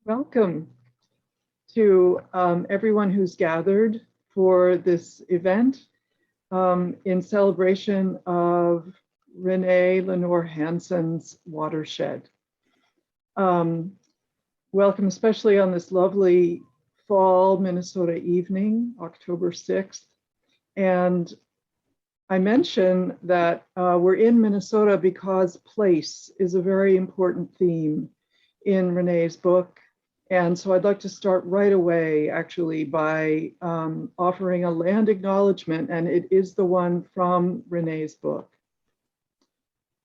Welcome to everyone who's gathered for this event in celebration of Ranae Lenor Hanson's Watershed. Welcome especially on this lovely fall Minnesota evening, October 6th. And I mention that we're in Minnesota because place is a very important theme in Ranae's book. And so I'd like to start right away, actually, by offering a land acknowledgement, and it is the one from Ranae's book.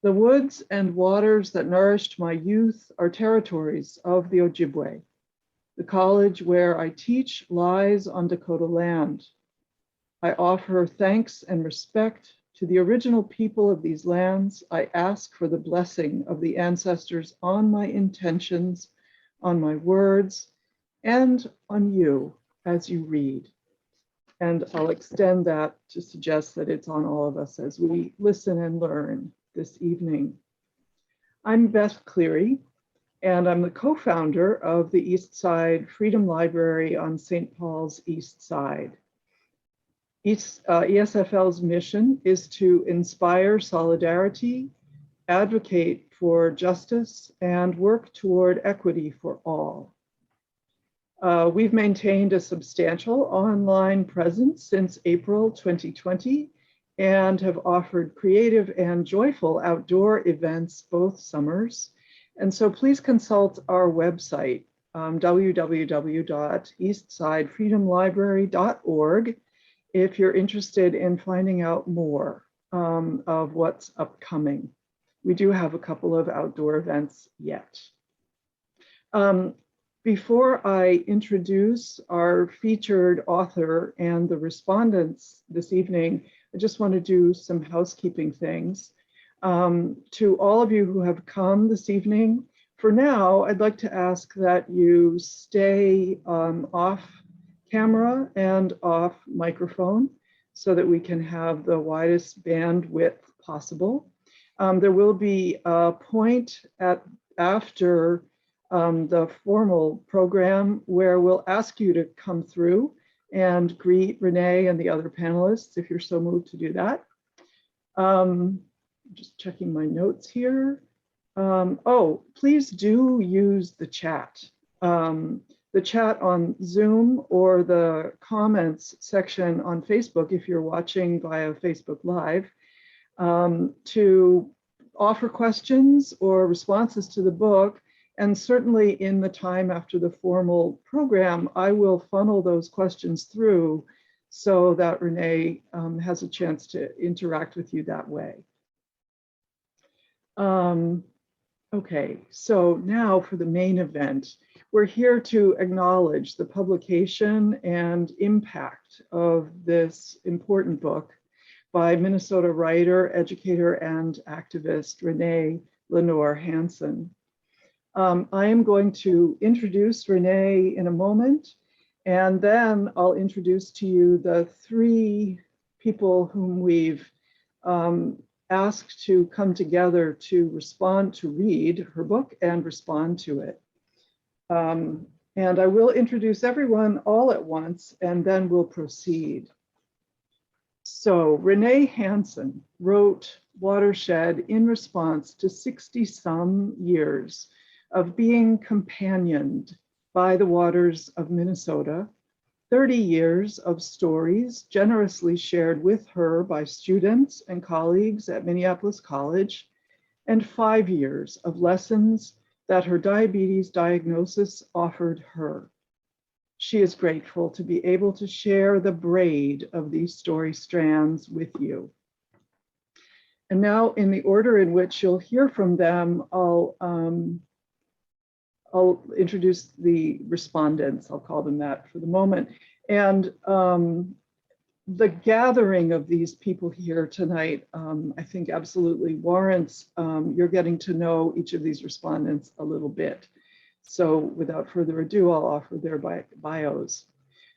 The woods and waters that nourished my youth are territories of the Ojibwe. The college where I teach lies on Dakota land. I offer thanks and respect to the original people of these lands. I ask for the blessing of the ancestors on my intentions, on my words, and on you as you read. And I'll extend that to suggest that it's on all of us as we listen and learn this evening. I'm Beth Cleary, and I'm the co-founder of the East Side Freedom Library on St. Paul's East Side. ESFL's mission is to inspire solidarity, advocate for justice, and work toward equity for all. We've maintained a substantial online presence since April 2020 and have offered creative and joyful outdoor events both summers. And so please consult our website, www.eastsidefreedomlibrary.org, if you're interested in finding out more of what's upcoming. We do have a couple of outdoor events yet. Before I introduce our featured author and the respondents this evening, I just want to do some housekeeping things. To all of you who have come this evening, for now, I'd like to ask that you stay off camera and off microphone so that we can have the widest bandwidth possible. There will be a point after the formal program where we'll ask you to come through and greet Ranae and the other panelists if you're so moved to do that. Just checking my notes here. Oh, please do use the chat. The chat on Zoom or the comments section on Facebook, if you're watching via Facebook Live, to offer questions or responses to the book. And certainly in the time after the formal program, I will funnel those questions through so that Ranae has a chance to interact with you that way. Okay, so now for the main event. We're here to acknowledge the publication and impact of this important book by Minnesota writer, educator, and activist Ranae Lenor Hanson. I am going to introduce Ranae in a moment, and then I'll introduce to you the three people whom we've asked to come together to respond, to read her book and respond to it. And I will introduce everyone all at once, and then we'll proceed. So Ranae Hanson wrote Watershed in response to 60-some years of being companioned by the waters of Minnesota, 30 years of stories generously shared with her by students and colleagues at Minneapolis College, and 5 years of lessons that her diabetes diagnosis offered her. She is grateful to be able to share the braid of these story strands with you. And now, in the order in which you'll hear from them, I'll introduce the respondents. I'll call them that for the moment. And the gathering of these people here tonight, I think absolutely warrants you're getting to know each of these respondents a little bit. So without further ado, I'll offer their bios.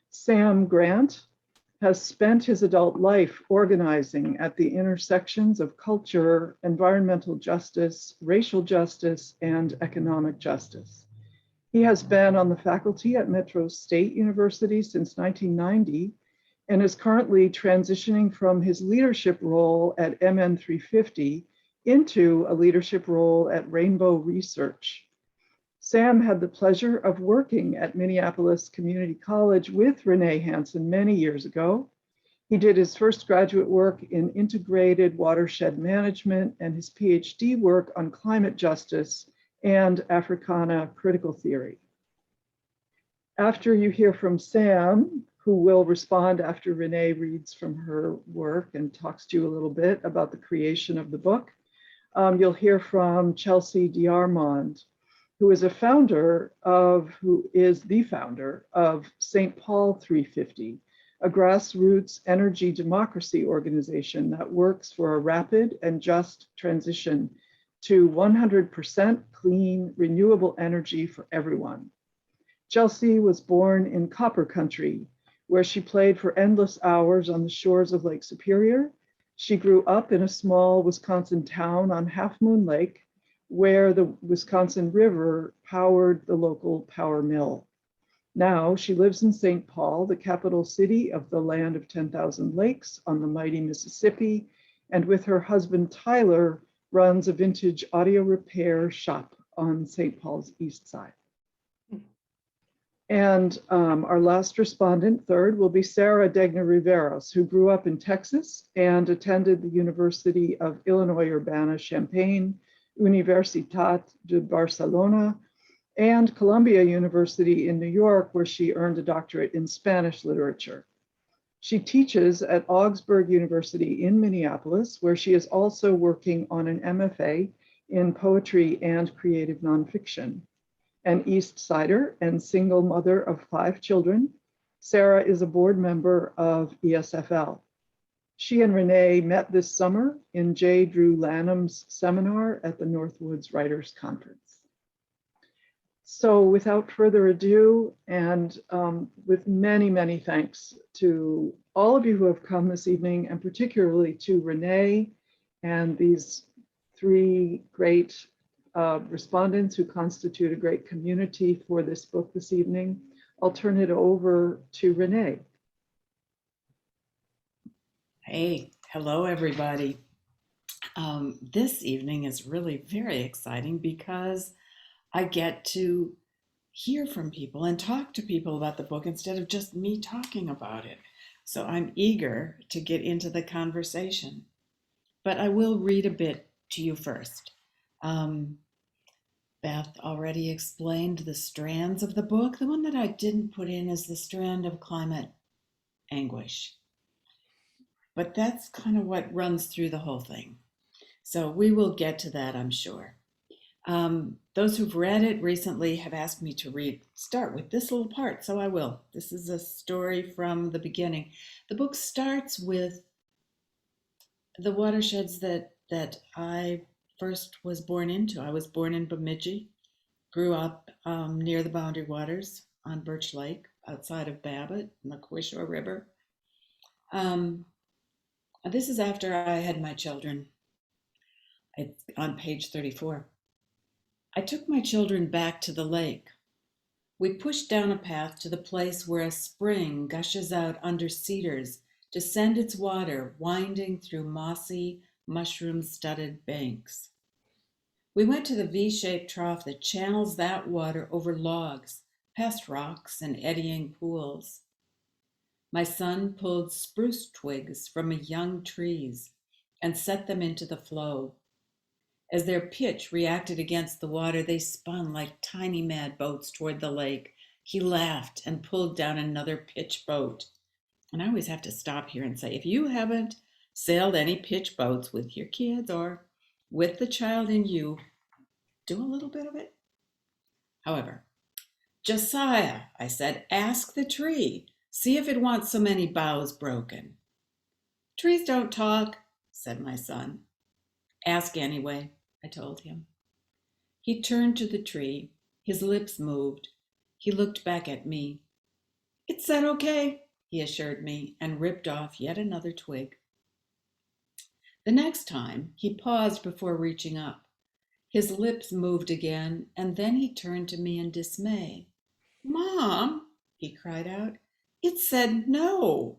Sam Grant has spent his adult life organizing at the intersections of culture, environmental justice, racial justice, and economic justice. He has been on the faculty at Metro State University since 1990 and is currently transitioning from his leadership role at MN 350 into a leadership role at Rainbow Research. Sam had the pleasure of working at Minneapolis Community College with Ranae Hanson many years ago. He did his first graduate work in integrated watershed management and his PhD work on climate justice and Africana critical theory. After you hear from Sam, who will respond after Ranae reads from her work and talks to you a little bit about the creation of the book, you'll hear from Chelsea DeArmond, who is the founder of St. Paul 350, a grassroots energy democracy organization that works for a rapid and just transition to 100% clean, renewable energy for everyone. Chelsea was born in Copper Country, where she played for endless hours on the shores of Lake Superior. She grew up in a small Wisconsin town on Half Moon Lake, where the Wisconsin River powered the local power mill. Now she lives in St. Paul, the capital city of the land of 10,000 lakes on the mighty Mississippi, and with her husband Tyler, runs a vintage audio repair shop on St. Paul's east side. And our last respondent, third, will be Sarah Degner-Riveros, who grew up in Texas and attended the University of Illinois Urbana-Champaign, Universitat de Barcelona, and Columbia University in New York, where she earned a doctorate in Spanish literature. She teaches at Augsburg University in Minneapolis, where she is also working on an MFA in poetry and creative nonfiction. An East Sider and single mother of 5 children, Sarah is a board member of ESFL. She and Ranae met this summer in J. Drew Lanham's seminar at the Northwoods Writers Conference. So without further ado, and with many, many thanks to all of you who have come this evening, and particularly to Ranae and these 3 great respondents who constitute a great community for this book this evening, I'll turn it over to Ranae. Hey, hello everybody. This evening is really very exciting because I get to hear from people and talk to people about the book instead of just me talking about it. So I'm eager to get into the conversation, but I will read a bit to you first. Beth already explained the strands of the book. The one that I didn't put in is the strand of climate anguish. But that's kind of what runs through the whole thing. So we will get to that, I'm sure. Those who've read it recently have asked me to start with this little part, so I will. This is a story from the beginning. The book starts with the watersheds that I first was born into. I was born in Bemidji, grew up near the Boundary Waters on Birch Lake, outside of Babbitt in the Quishore River. This is after I had my children. It's on page 34. I took my children back to the lake. We pushed down a path to the place where a spring gushes out under cedars to send its water winding through mossy, mushroom-studded banks. We went to the V-shaped trough that channels that water over logs, past rocks and eddying pools. My son pulled spruce twigs from young trees and set them into the flow. As their pitch reacted against the water, they spun like tiny mad boats toward the lake. He laughed and pulled down another pitch boat. And I always have to stop here and say, if you haven't sailed any pitch boats with your kids or with the child in you, do a little bit of it. However, Josiah, I said, ask the tree. See if it wants so many boughs broken. Trees don't talk, said my son. Ask anyway, I told him. He turned to the tree. His lips moved. He looked back at me. It said okay, he assured me, and ripped off yet another twig. The next time, he paused before reaching up. His lips moved again, and then he turned to me in dismay. "Mom," he cried out, "it said no."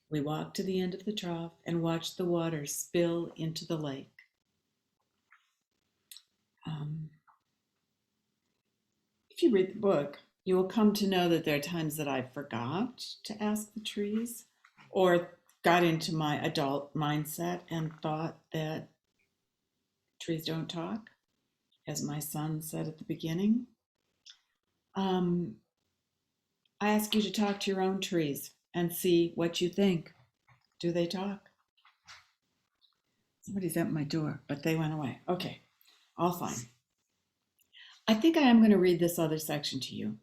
We walked to the end of the trough and watched the water spill into the lake. If you read the book, you will come to know that there are times that I forgot to ask the trees or got into my adult mindset and thought that trees don't talk, as my son said at the beginning. I ask you to talk to your own trees and see what you think. Do they talk? Somebody's at my door, but they went away. Okay, all fine. I think I am going to read this other section to you.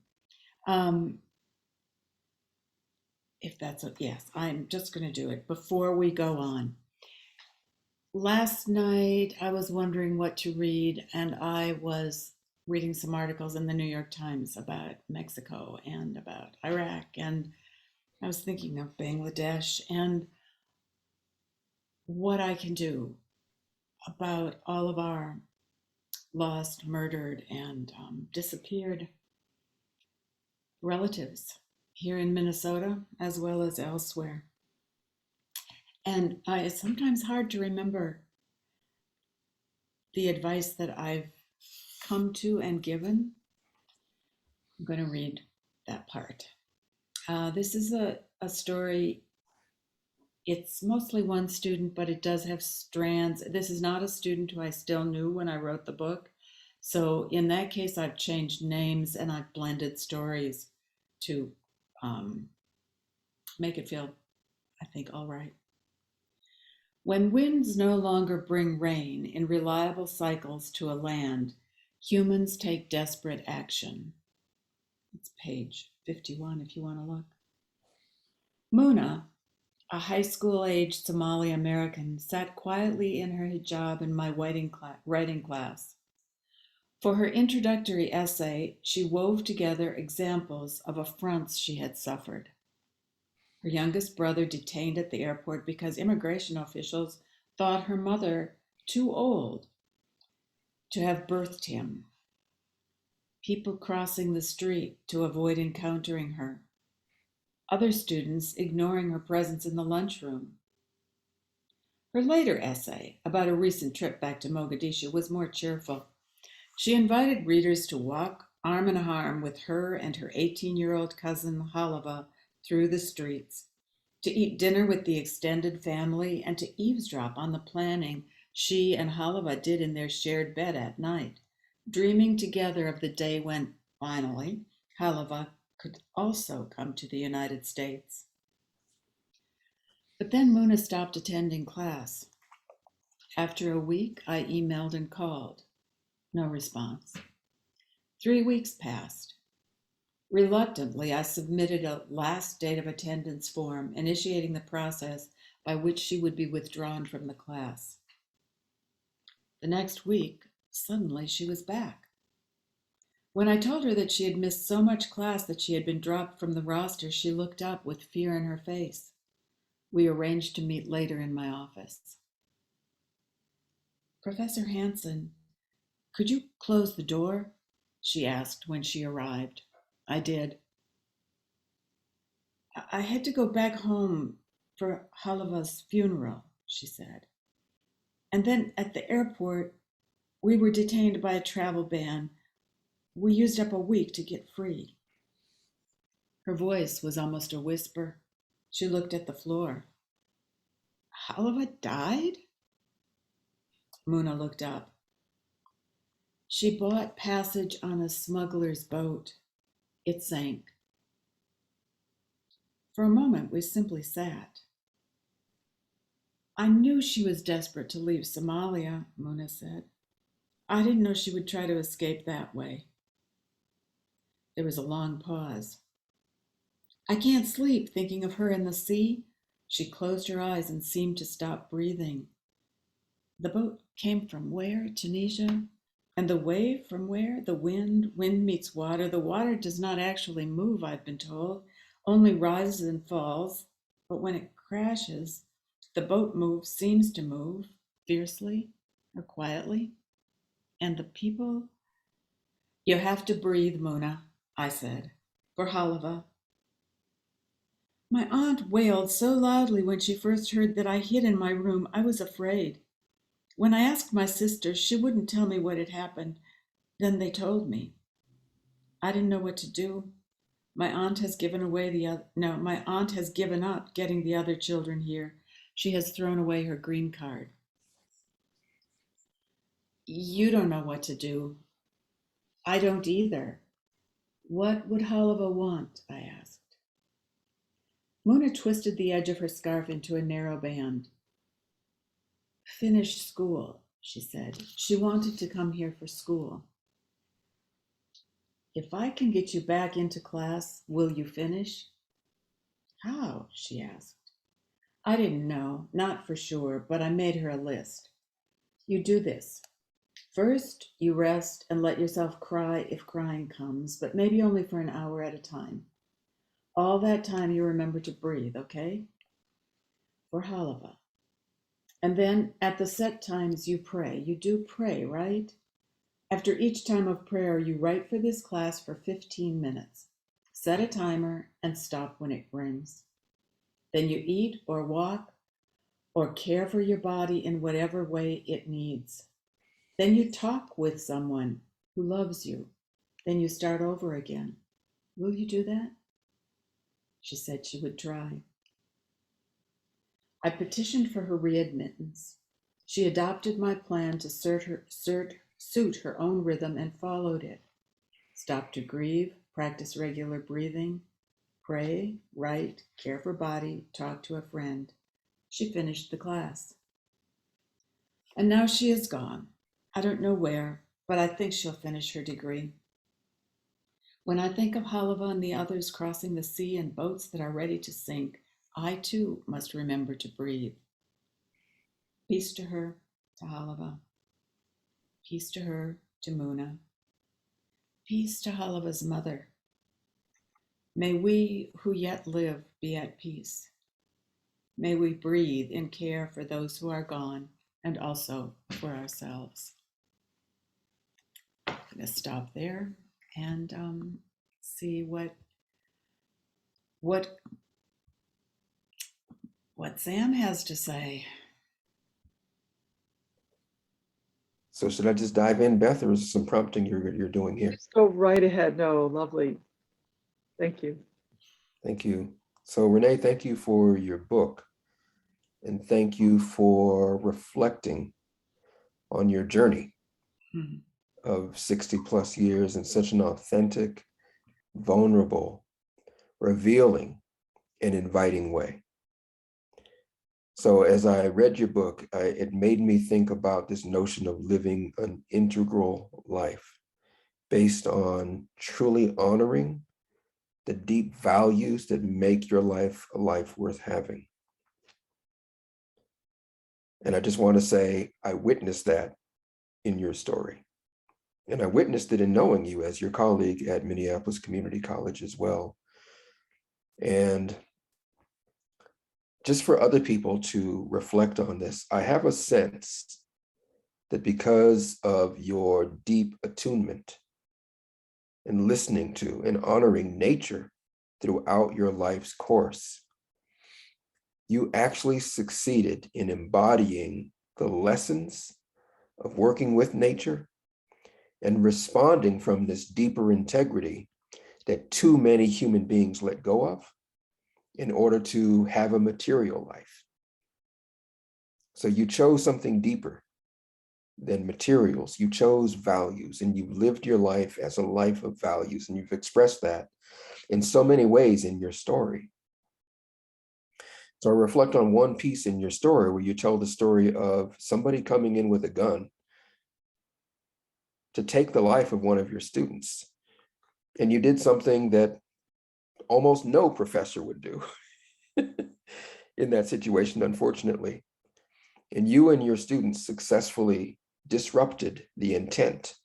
If that's yes, I'm just going to do it before we go on. Last night, I was wondering what to read, and I was reading some articles in the New York Times about Mexico and about Iraq, and I was thinking of Bangladesh and what I can do about all of our lost, murdered, and disappeared relatives here in Minnesota as well as elsewhere. And it's sometimes hard to remember the advice that I've come to and given. I'm going to read that part. This is a story. It's mostly one student, but it does have strands. This is not a student who I still knew when I wrote the book. So in that case, I've changed names and I've blended stories to make it feel, I think, all right. When winds no longer bring rain in reliable cycles to a land, humans take desperate action. It's page 51 if you want to look. Muna, a high school-aged Somali American, sat quietly in her hijab in my writing class. For her introductory essay, she wove together examples of affronts she had suffered. Her youngest brother detained at the airport because immigration officials thought her mother too old to have birthed him. People crossing the street to avoid encountering her. Other students ignoring her presence in the lunchroom. Her later essay, about a recent trip back to Mogadishu, was more cheerful. She invited readers to walk arm in arm with her and her 18-year-old cousin Halava through the streets, to eat dinner with the extended family, and to eavesdrop on the planning she and Halava did in their shared bed at night, dreaming together of the day when, finally, Halava could also come to the United States. But then Muna stopped attending class. After a week, I emailed and called. No response. 3 weeks passed. Reluctantly, I submitted a last date of attendance form, initiating the process by which she would be withdrawn from the class. The next week, suddenly she was back. When I told her that she had missed so much class that she had been dropped from the roster, she looked up with fear in her face. We arranged to meet later in my office. "Professor Hanson, could you close the door?" she asked when she arrived. I did. "I had to go back home for Halava's funeral," she said. "And then at the airport, we were detained by a travel ban. We used up a week to get free." Her voice was almost a whisper. She looked at the floor. "Halava died?" Muna looked up. "She bought passage on a smuggler's boat. It sank." For a moment, we simply sat. "I knew she was desperate to leave Somalia," Muna said. "I didn't know she would try to escape that way." There was a long pause. "I can't sleep thinking of her in the sea." She closed her eyes and seemed to stop breathing. "The boat came from where? Tunisia? And the wave from where? The wind. Wind meets water. The water does not actually move, I've been told, only rises and falls. But when it crashes, the boat moves, seems to move, fiercely or quietly." and the people. You have to breathe, Muna, I said, for Halava. My aunt wailed so loudly when she first heard that I hid in my room, I was afraid. When I asked my sister, she wouldn't tell me what had happened. Then they told me. I didn't know what to do. My aunt has given away the other. No, my aunt has given up getting the other children here. She has thrown away her green card. You don't know what to do. I don't either. What would Halava want? I asked. Mona twisted the edge of her scarf into a narrow band. Finish school, she said. She wanted to come here for school. If I can get you back into class, will you finish? How? She asked. I didn't know, not for sure, but I made her a list. You do this. First, you rest and let yourself cry if crying comes, but maybe only for an hour at a time. All that time you remember to breathe, okay? For Halava. And then at the set times you pray. You do pray, right? After each time of prayer, you write for this class for 15 minutes. Set a timer and stop when it rings. Then you eat or walk or care for your body in whatever way it needs. Then you talk with someone who loves you. Then you start over again. Will you do that? She said she would try. I petitioned for her readmittance. She adopted my plan to suit her own rhythm and followed it. Stop to grieve, practice regular breathing, pray, write, care for body, talk to a friend. She finished the class. And now she is gone. I don't know where, but I think she'll finish her degree. When I think of Halava and the others crossing the sea in boats that are ready to sink, I too must remember to breathe. Peace to her, to Halava. Peace to her, to Muna. Peace to Halava's mother. May we who yet live be at peace. May we breathe and care for those who are gone and also for ourselves. I'm going to stop there and see what Sam has to say. So should I just dive in, Beth, or is there some prompting you're doing here? Just go right ahead. No, lovely. Thank you. Thank you. So Ranae, thank you for your book. And thank you for reflecting on your journey of 60 plus years in such an authentic, vulnerable, revealing, and inviting way. So as I read your book, it made me think about this notion of living an integral life based on truly honoring the deep values that make your life a life worth having. And I just want to say, I witnessed that in your story. And I witnessed it in knowing you as your colleague at Minneapolis Community College as well. And just for other people to reflect on this, I have a sense that because of your deep attunement and listening to and honoring nature throughout your life's course, you actually succeeded in embodying the lessons of working with nature and responding from this deeper integrity that too many human beings let go of in order to have a material life. So you chose something deeper than materials. You chose values, and you lived your life as a life of values, and you've expressed that in so many ways in your story. So I reflect on one piece in your story where you tell the story of somebody coming in with a gun to take the life of one of your students. And you did something that almost no professor would do in that situation, unfortunately. And you and your students successfully disrupted the intent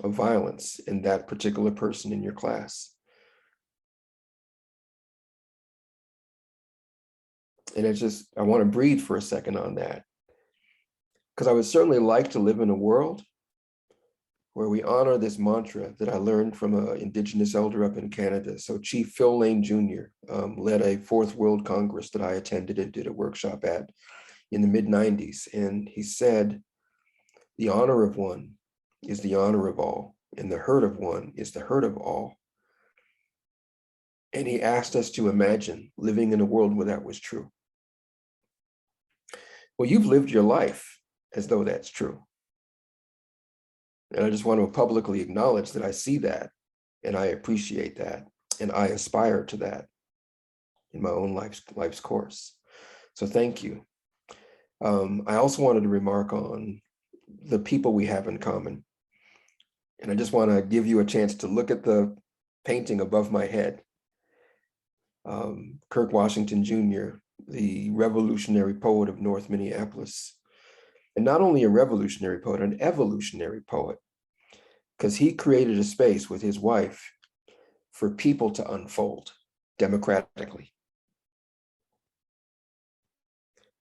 of violence in that particular person in your class. And I want to breathe for a second on that, because I would certainly like to live in a world where we honor this mantra that I learned from an Indigenous elder up in Canada. So Chief Phil Lane Jr. Led a Fourth World Congress that I attended and did a workshop at in the mid-90s. And he said, the honor of one is the honor of all, and the hurt of one is the hurt of all. And he asked us to imagine living in a world where that was true. Well, you've lived your life as though that's true. And I just want to publicly acknowledge that I see that, and I appreciate that, and I aspire to that in my own life's course. So thank you. I also wanted to remark on the people we have in common. And I just want to give you a chance to look at the painting above my head. Kirk Washington Jr., the revolutionary poet of North Minneapolis. And not only a revolutionary poet, an evolutionary poet, because he created a space with his wife for people to unfold democratically.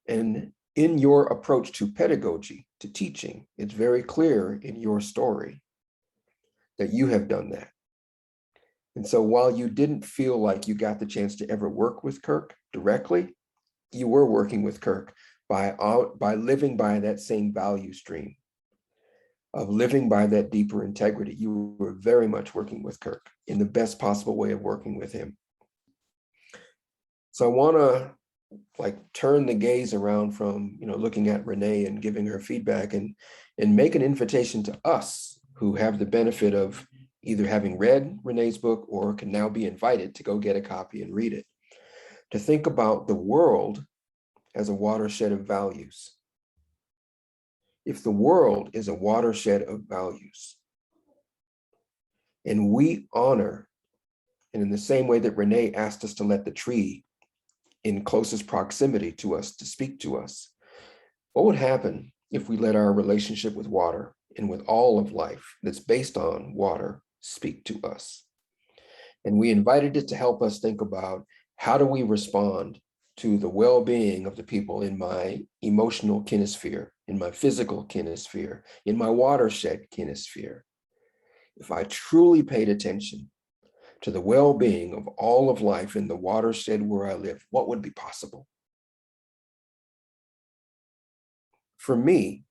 And in your approach to pedagogy, to teaching, it's very clear in your story that you have done that. And so while you didn't feel like you got the chance to ever work with Kirk directly, you were working with Kirk by living by that same value stream of living by that deeper integrity. You were very much working with Kirk in the best possible way of working with him. So I want to turn the gaze around from looking at Ranae and giving her feedback and make an invitation to us who have the benefit of either having read Ranae's book or can now be invited to go get a copy and read it, to think about the world as a watershed of values. If the world is a watershed of values, and we honor, and in the same way that Ranae asked us to let the tree in closest proximity to us to speak to us, what would happen if we let our relationship with water and with all of life that's based on water speak to us? And we invited it to help us think about, how do we respond to the well-being of the people in my emotional kinesphere, in my physical kinesphere, in my watershed kinesphere? If I truly paid attention to the well-being of all of life in the watershed where I live, what would be possible? For me,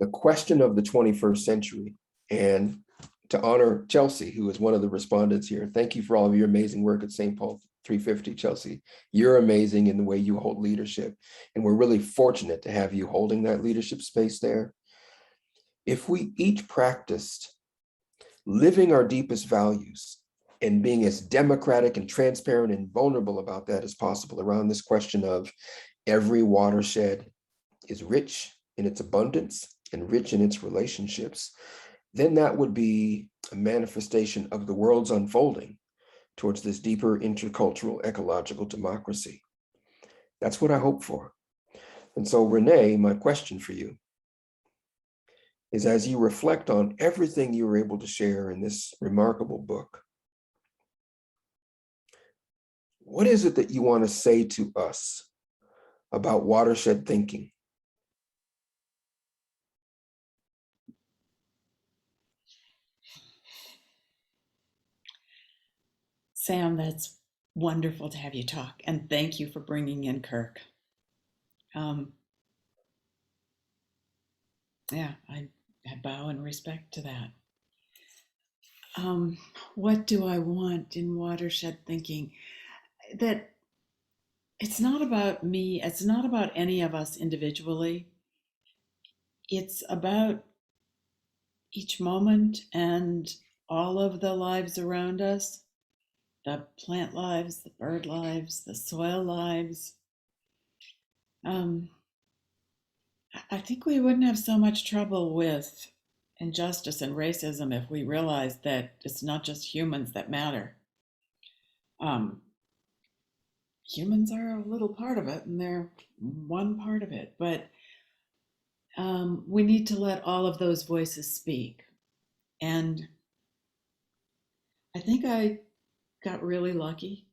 the question of the 21st century, and to honor Chelsea, who is one of the respondents here, thank you for all of your amazing work at St. Paul 350, Chelsea. You're amazing in the way you hold leadership, and we're really fortunate to have you holding that leadership space there. If we each practiced living our deepest values and being as democratic and transparent and vulnerable about that as possible around this question of every watershed is rich in its abundance and rich in its relationships, then that would be a manifestation of the world's unfolding towards this deeper intercultural ecological democracy. That's what I hope for. And so, Ranae, my question for you is, as you reflect on everything you were able to share in this remarkable book, what is it that you want to say to us about watershed thinking? Sam, that's wonderful to have you talk, and thank you for bringing in Kirk. Yeah, I bow in respect to that. What do I want in watershed thinking? That it's not about me, it's not about any of us individually. It's about each moment and all of the lives around us, the plant lives, the bird lives, the soil lives. I think we wouldn't have so much trouble with injustice and racism if we realized that it's not just humans that matter. Humans are a little part of it, and they're one part of it, but we need to let all of those voices speak. And I think I got really lucky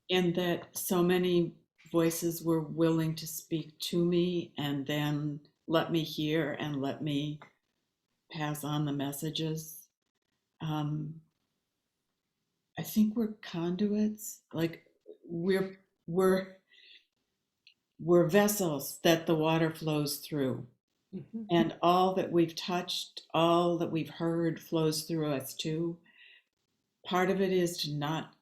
in that so many voices were willing to speak to me and then let me hear and let me pass on the messages. I think we're conduits, like we're we're we're vessels that the water flows through. Mhm. And all that we've touched, all that we've heard flows through us too. Part of it is to not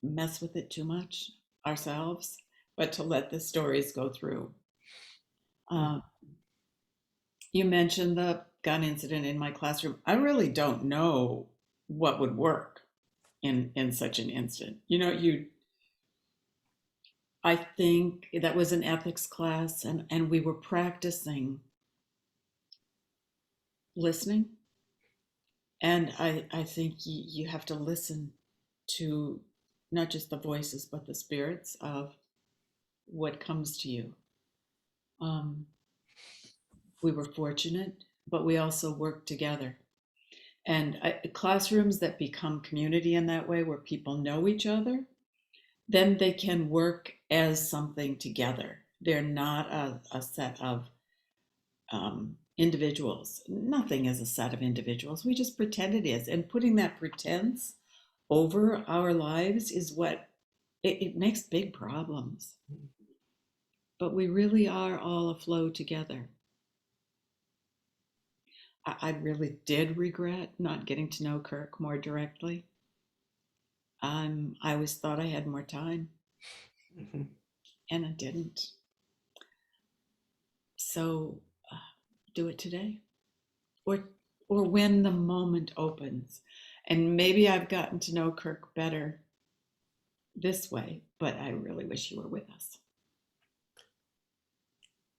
mess with it too much ourselves, but to let the stories go through. Uh, you mentioned the gun incident in my classroom. I really don't know what would work in such an instant. I think that was an ethics class, and we were practicing listening. And I think you have to listen to not just the voices, but the spirits of what comes to you. Um, we were fortunate, but we also worked together. And classrooms that become community in that way, where people know each other, then they can work as something together. They're not a set of individuals. Nothing is a set of individuals. We just pretend it is. And putting that pretense over our lives is what it makes big problems. But we really are all aflow together. I really did regret not getting to know Kirk more directly. I always thought I had more time, Mhm. and I didn't. So do it today, or or when the moment opens. And maybe I've gotten to know Kirk better this way, but I really wish you were with us.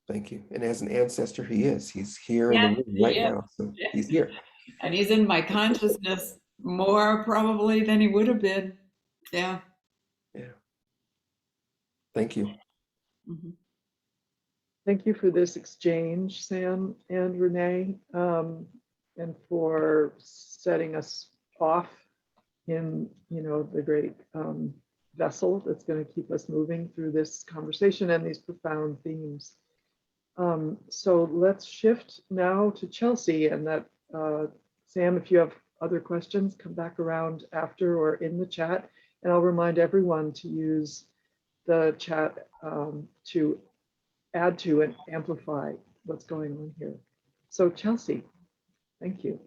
Thank you. And as an ancestor, he is. He's here in the Yeah, room right yeah. now. So he's here. And he's in my consciousness more probably than he would have been. Yeah. Yeah. Thank you. Mm-hmm. Thank you for this exchange, Sam and Ranae, and for setting us off in, the great vessel that's going to keep us moving through this conversation and these profound themes. So let's shift now to Chelsea, and that Sam, if you have other questions, come back around after or in the chat, and I'll remind everyone to use the chat to add to and amplify what's going on here. So Chelsea, thank you.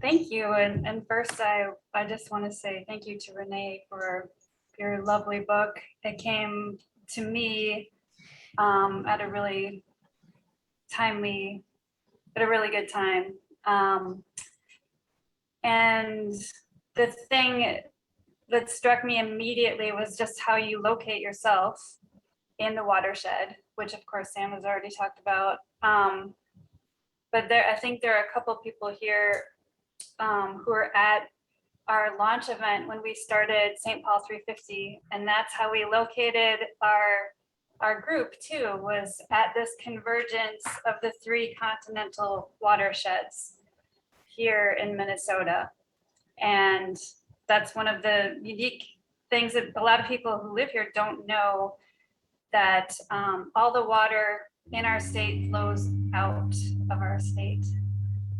Thank you. And first, I just want to say thank you to Ranae for your lovely book. It came to me at a really good time. And the thing that struck me immediately was just how you locate yourself in the watershed, which of course Sam has already talked about. But I think there are a couple people here who are at our launch event when we started St. Paul 350, and that's how we located our group too, was at this convergence of the 3 continental watersheds here in Minnesota. And that's one of the unique things that a lot of people who live here don't know, that all the water in our state flows out of our state.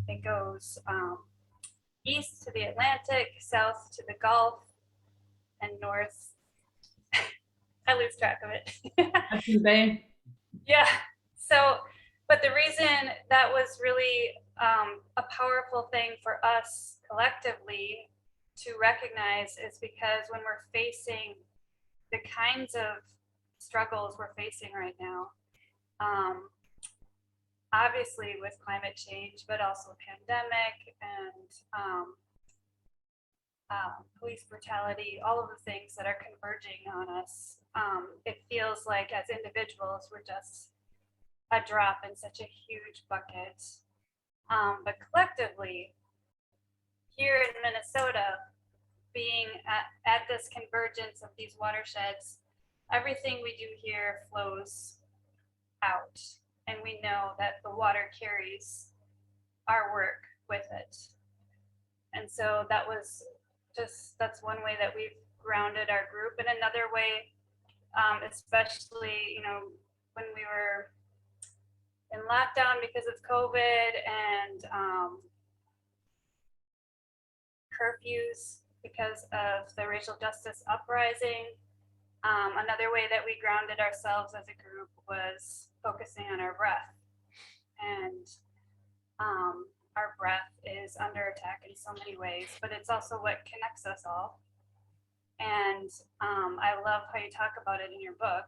It goes east to the Atlantic, south to the Gulf, and north. I lose track of it. Hudson Bay. Yeah. So, but the reason that was really a powerful thing for us collectively to recognize is because when we're facing the kinds of struggles we're facing right now, obviously with climate change, but also pandemic and police brutality, all of the things that are converging on us, it feels like as individuals, we're just a drop in such a huge bucket. But collectively, here in Minnesota, being at this convergence of these watersheds, everything we do here flows out. And we know that the water carries our work with it. And so that's one way that we've grounded our group. And another way, especially, when we were in lockdown because of COVID and curfews because of the racial justice uprising. Another way that we grounded ourselves as a group was focusing on our breath. And our breath is under attack in so many ways, but it's also what connects us all. And I love how you talk about it in your book.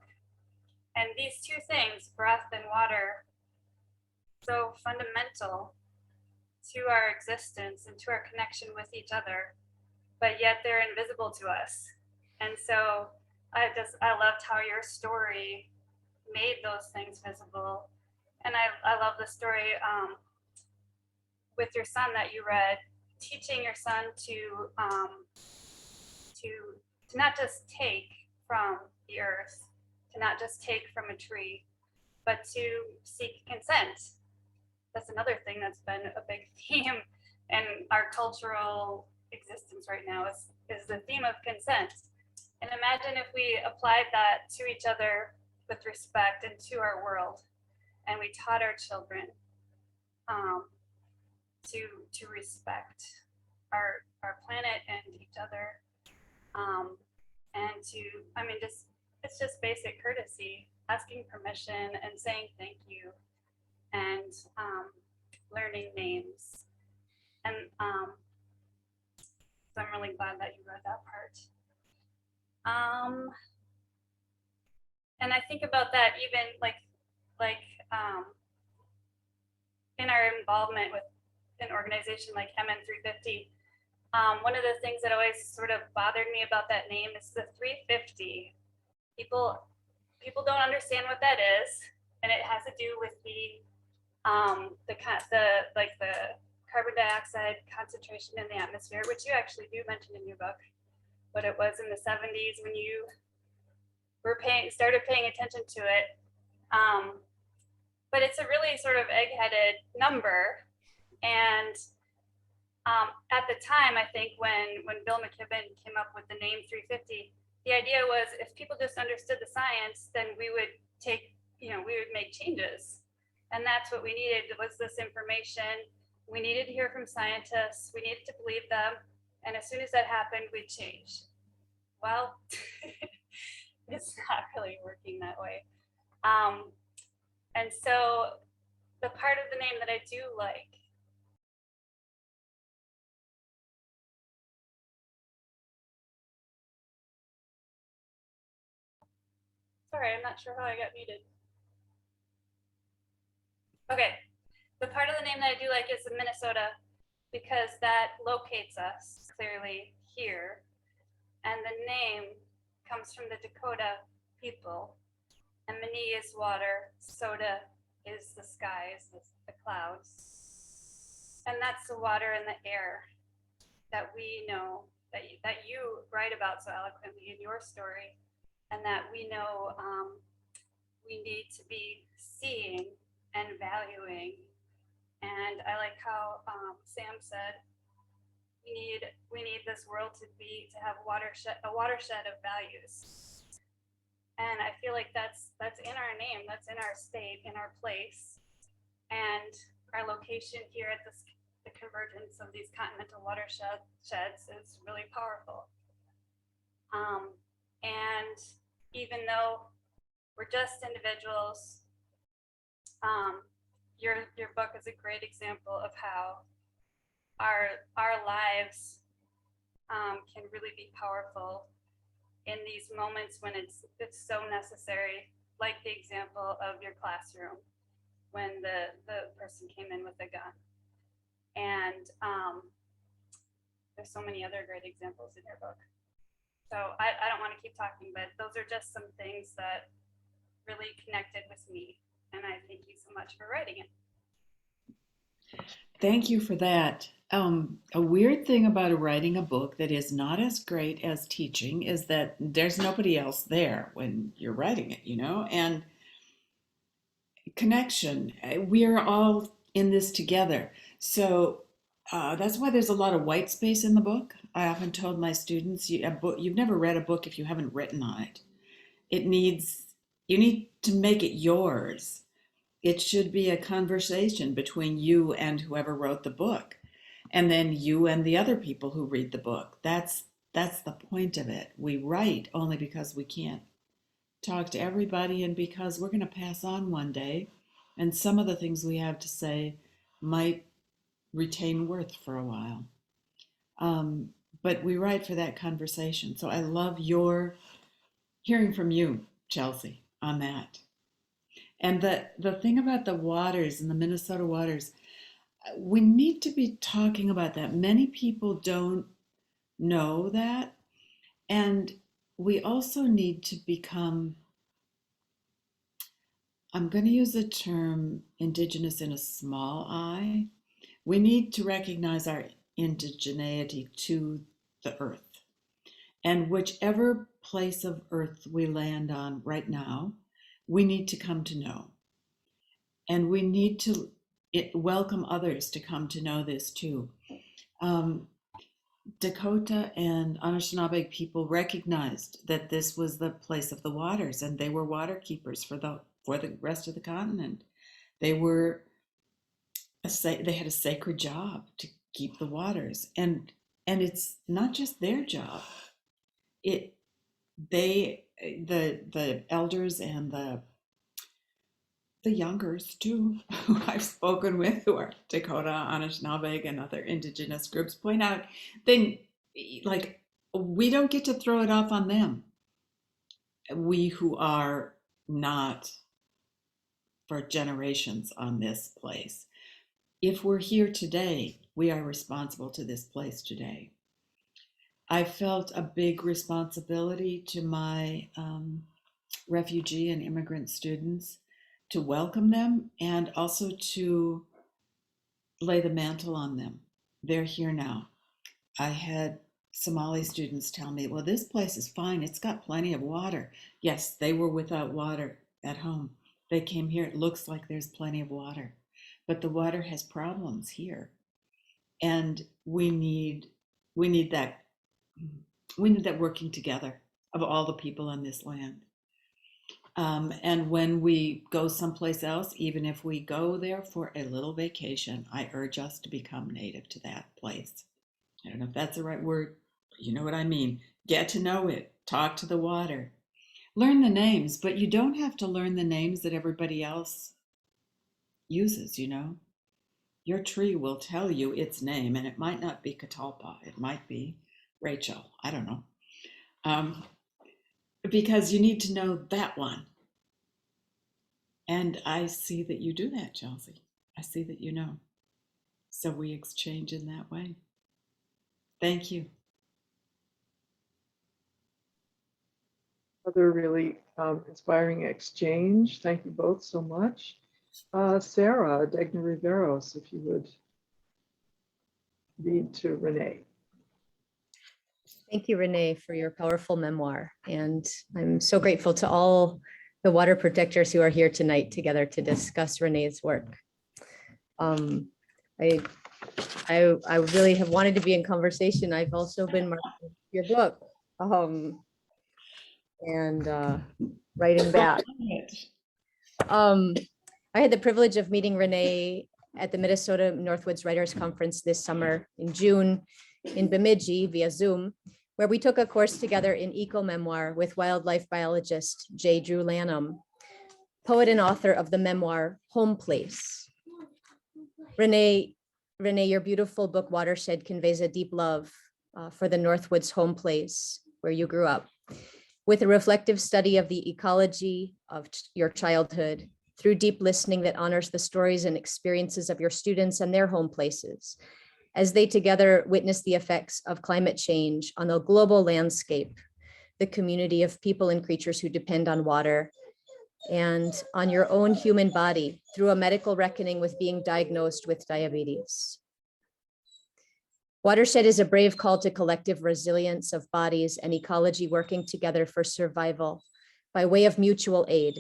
And these two things, breath and water, so fundamental to our existence and to our connection with each other, but yet they're invisible to us. And so I loved how your story made those things visible. And I love the story with your son that you read, teaching your son to not just take from the earth, to not just take from a tree, but to seek consent. That's another thing that's been a big theme in our cultural existence right now is the theme of consent. And imagine if we applied that to each other with respect and to our world, and we taught our children to respect our planet and each other, and it's just basic courtesy, asking permission and saying thank you, and learning names. And so I'm really glad that you read that part. And I think about that even like in our involvement with an organization like MN 350. One of the things that always sort of bothered me about that name is the 350. People don't understand what that is, and it has to do with the carbon dioxide concentration in the atmosphere, which you actually do mention in your book. But it was in the 70s when you started paying attention to it. But it's a really sort of egg-headed number. And at the time, I think when Bill McKibben came up with the name 350, the idea was if people just understood the science, then we would make changes. And that's what we needed, was this information. We needed to hear from scientists. We needed to believe them. And as soon as that happened, we'd change. Well, it's not really working that way. And so the part of the name that I do like sorry, I'm not sure how I got muted. Okay, the part of the name that I do like is the Minnesota, because that locates us clearly here. And the name comes from the Dakota people. And Mini is water, soda is the skies, the clouds. And that's the water and the air that we know, that you write about so eloquently in your story, and that we know we need to be seeing and valuing. And I like how Sam said, we need this world to have a watershed of values. And I feel like that's in our name, that's in our state, in our place. And our location here at the convergence of these continental watersheds is really powerful. And even though we're just individuals, your book is a great example of how our lives can really be powerful in these moments when it's so necessary, like the example of your classroom when the person came in with a gun. And there's so many other great examples in your book. So I don't want to keep talking, but those are just some things that really connected with me. And I thank you so much for writing it. Thank you for that. A weird thing about writing a book that is not as great as teaching is that there's nobody else there when you're writing it, and connection. We are all in this together. So that's why there's a lot of white space in the book. I often told my students, you've never read a book if you haven't written on it. You need to make it yours. it should be a conversation between you and whoever wrote the book, and then you and the other people who read the book. That's the point of it. We write only because we can't talk to everybody, and because we're going to pass on one day, and some of the things we have to say might retain worth for a while. But we write for that conversation. So I love your hearing from you, Chelsea, on that. And the thing about the waters and the Minnesota waters, we need to be talking about that. Many people don't know that. And we also need to become, I'm going to use the term indigenous in a small I. We need to recognize our indigeneity to the earth. And whichever place of earth we land on right now, we need to come to know. And we need to welcome others to come to know this too. Dakota and Anishinaabe people recognized that this was the place of the waters, and they were water keepers for the rest of the continent. They had a sacred job to keep the waters, and it's not just their job. The elders and the youngers too, who I've spoken with, who are Dakota, Anishinaabe, and other indigenous groups, point out we don't get to throw it off on them. We who are not for generations on this place. If we're here today, we are responsible to this place today. I felt a big responsibility to my refugee and immigrant students to welcome them and also to lay the mantle on them. They're here now. I had Somali students tell me, well, this place is fine. It's got plenty of water. Yes, they were without water at home. They came here. It looks like there's plenty of water, but the water has problems here. And we need that working together of all the people on this land. And when we go someplace else, even if we go there for a little vacation, I urge us to become native to that place. I don't know if that's the right word, but you know what I mean. Get to know it, talk to the water, learn the names, but you don't have to learn the names that everybody else uses, you know. Your tree will tell you its name, and it might not be Catalpa, it might be Rachel, I don't know. Because you need to know that one. And I see that you do that, Chelsea. I see that you know. So we exchange in that way. Thank you. Another really inspiring exchange. Thank you both so much. Sarah Degner-Riveros, if you would read to Ranae. Thank you, Ranae, for your powerful memoir. And I'm so grateful to all the water protectors who are here tonight together to discuss Ranae's work. I really have wanted to be in conversation. I've also been marking your book and writing back. I had the privilege of meeting Ranae at the Minnesota Northwoods Writers Conference this summer in June in Bemidji via Zoom, where we took a course together in eco-memoir with wildlife biologist J. Drew Lanham, poet and author of the memoir Home Place. Ranae, your beautiful book Watershed conveys a deep love for the Northwoods home place where you grew up, with a reflective study of the ecology of your childhood through deep listening that honors the stories and experiences of your students and their home places, as they together witness the effects of climate change on the global landscape, the community of people and creatures who depend on water, and on your own human body through a medical reckoning with being diagnosed with diabetes. Watershed is a brave call to collective resilience of bodies and ecology working together for survival by way of mutual aid,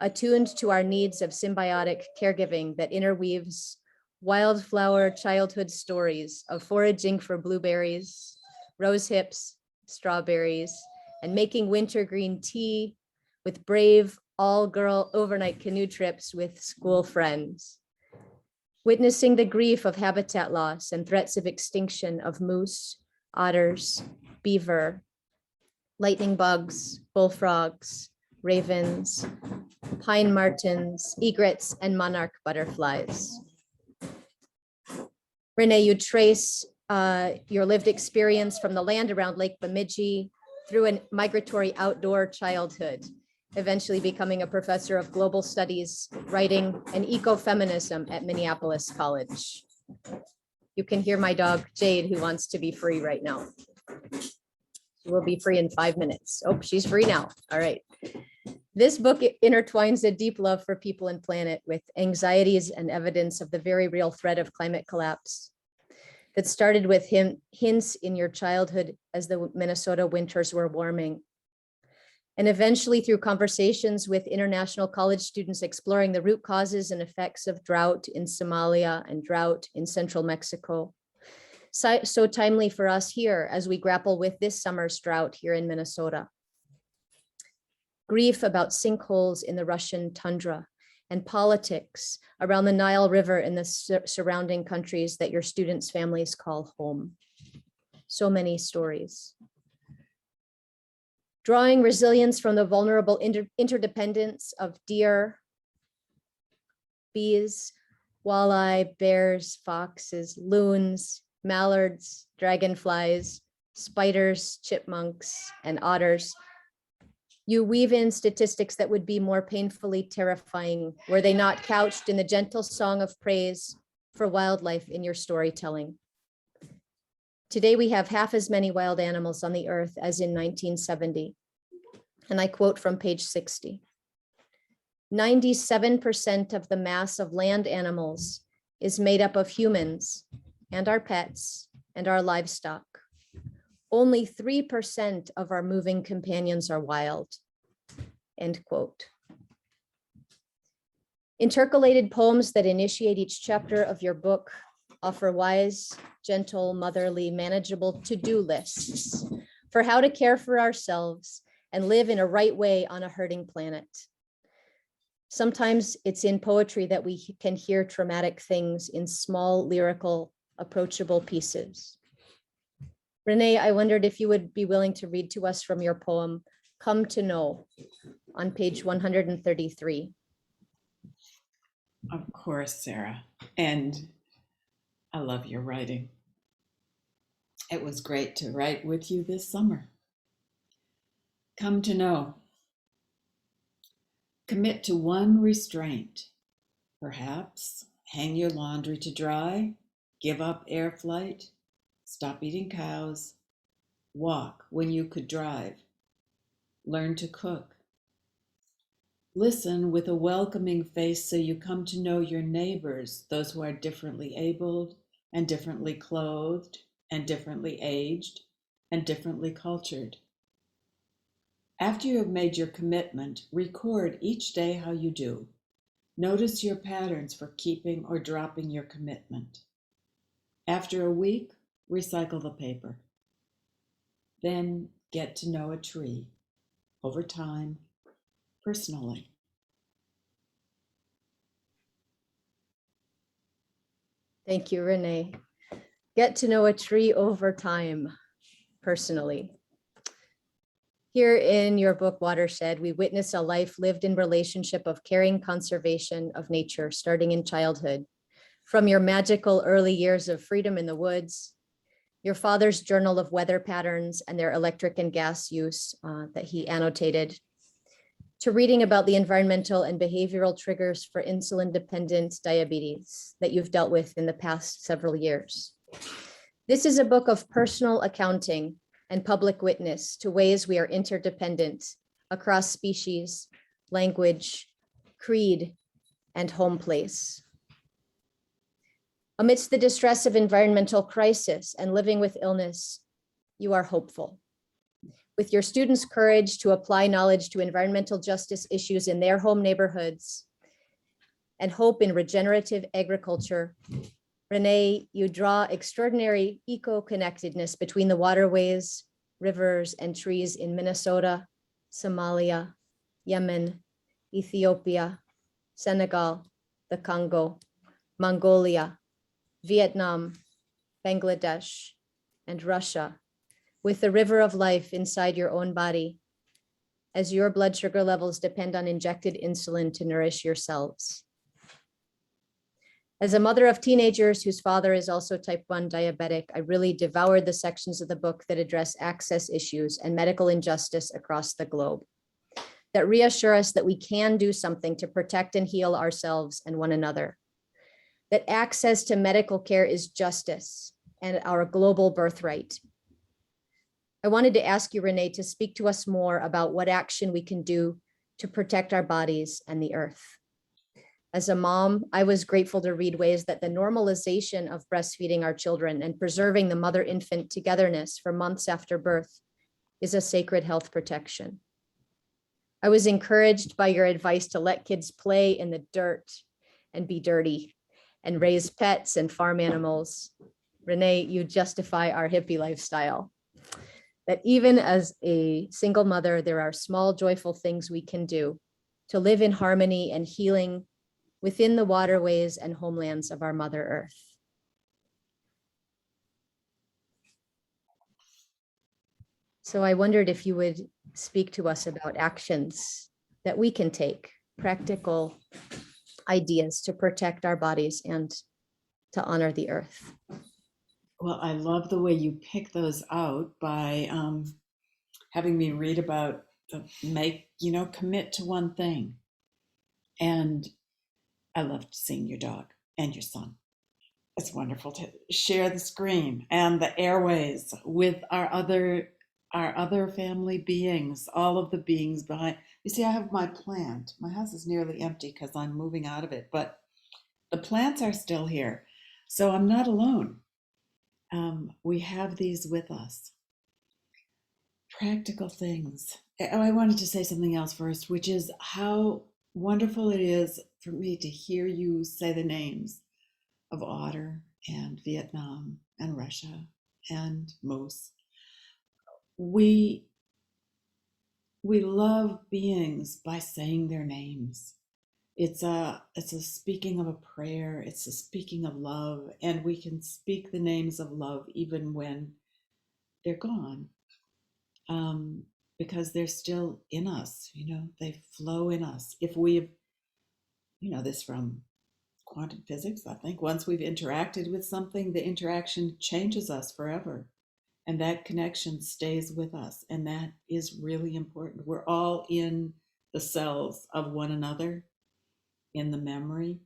attuned to our needs of symbiotic caregiving that interweaves wildflower childhood stories of foraging for blueberries, rose hips, strawberries, and making wintergreen tea with brave all-girl overnight canoe trips with school friends, witnessing the grief of habitat loss and threats of extinction of moose, otters, beaver, lightning bugs, bullfrogs, ravens, pine martens, egrets, and monarch butterflies. Ranae, you trace your lived experience from the land around Lake Bemidji through a migratory outdoor childhood, eventually becoming a professor of global studies, writing, and ecofeminism at Minneapolis College. You can hear my dog Jade, who wants to be free right now. She will be free in 5 minutes. Oh, she's free now. All right. This book intertwines a deep love for people and planet with anxieties and evidence of the very real threat of climate collapse that started with hints in your childhood as the Minnesota winters were warming. And eventually through conversations with international college students exploring the root causes and effects of drought in Somalia and drought in central Mexico. So timely for us here as we grapple with this summer's drought here in Minnesota. Grief about sinkholes in the Russian tundra and politics around the Nile River and the surrounding countries that your students' families call home. So many stories. Drawing resilience from the vulnerable interdependence of deer, bees, walleye, bears, foxes, loons, mallards, dragonflies, spiders, chipmunks, and otters. You weave in statistics that would be more painfully terrifying were they not couched in the gentle song of praise for wildlife in your storytelling. Today, we have half as many wild animals on the earth as in 1970. And I quote from page 60. 97% of the mass of land animals is made up of humans and our pets and our livestock. Only 3% of our moving companions are wild, end quote. Intercalated poems that initiate each chapter of your book offer wise, gentle, motherly, manageable to-do lists for how to care for ourselves and live in a right way on a hurting planet. Sometimes it's in poetry that we can hear traumatic things in small, lyrical, approachable pieces. Ranae, I wondered if you would be willing to read to us from your poem, Come to Know, on page 133. Of course, Sarah. And I love your writing. It was great to write with you this summer. Come to know. Commit to one restraint. Perhaps hang your laundry to dry, give up air flight, stop eating cows, walk when you could drive, learn to cook. Listen with a welcoming face so you come to know your neighbors, those who are differently abled and differently clothed and differently aged and differently cultured. After you have made your commitment, record each day how you do. Notice your patterns for keeping or dropping your commitment. After a week, recycle the paper. Then get to know a tree over time, personally. Thank you, Ranae. Get to know a tree over time, personally. Here in your book, Watershed, we witness a life lived in relationship of caring conservation of nature, starting in childhood. From your magical early years of freedom in the woods, your father's journal of weather patterns and their electric and gas use that he annotated, to reading about the environmental and behavioral triggers for insulin-dependent diabetes that you've dealt with in the past several years. This is a book of personal accounting and public witness to ways we are interdependent across species, language, creed, and home place. Amidst the distress of environmental crisis and living with illness, you are hopeful. With your students' courage to apply knowledge to environmental justice issues in their home neighborhoods and hope in regenerative agriculture, Ranae, you draw extraordinary eco-connectedness between the waterways, rivers, and trees in Minnesota, Somalia, Yemen, Ethiopia, Senegal, the Congo, Mongolia, Vietnam, Bangladesh, and Russia, with the river of life inside your own body, as your blood sugar levels depend on injected insulin to nourish yourselves. As a mother of teenagers whose father is also type 1 diabetic, I really devoured the sections of the book that address access issues and medical injustice across the globe, that reassure us that we can do something to protect and heal ourselves and one another, that access to medical care is justice and our global birthright. I wanted to ask you, Ranae, to speak to us more about what action we can do to protect our bodies and the earth. As a mom, I was grateful to read ways that the normalization of breastfeeding our children and preserving the mother-infant togetherness for months after birth is a sacred health protection. I was encouraged by your advice to let kids play in the dirt and be dirty and raise pets and farm animals. Ranae, you justify our hippie lifestyle. That even as a single mother, there are small, joyful things we can do to live in harmony and healing within the waterways and homelands of our Mother Earth. So I wondered if you would speak to us about actions that we can take, practical ideas to protect our bodies and to honor the earth. Well, I love the way you pick those out by having me read about commit to one thing. And I loved seeing your dog and your son. It's wonderful to share the screen and the airways with our other family beings, all of the beings behind. You see, I have my plant. My house is nearly empty because I'm moving out of it, but the plants are still here. So I'm not alone. We have these with us. Practical things. Oh, I wanted to say something else first, which is how wonderful it is for me to hear you say the names of otter and Vietnam and Russia and moose. We love beings by saying their names. It's a speaking of a prayer. It's a speaking of love, and we can speak the names of love even when they're gone, because they're still in us. They flow in us. If we've, this from quantum physics, I think once we've interacted with something, the interaction changes us forever. And that connection stays with us. And that is really important. We're all in the cells of one another, in the memory.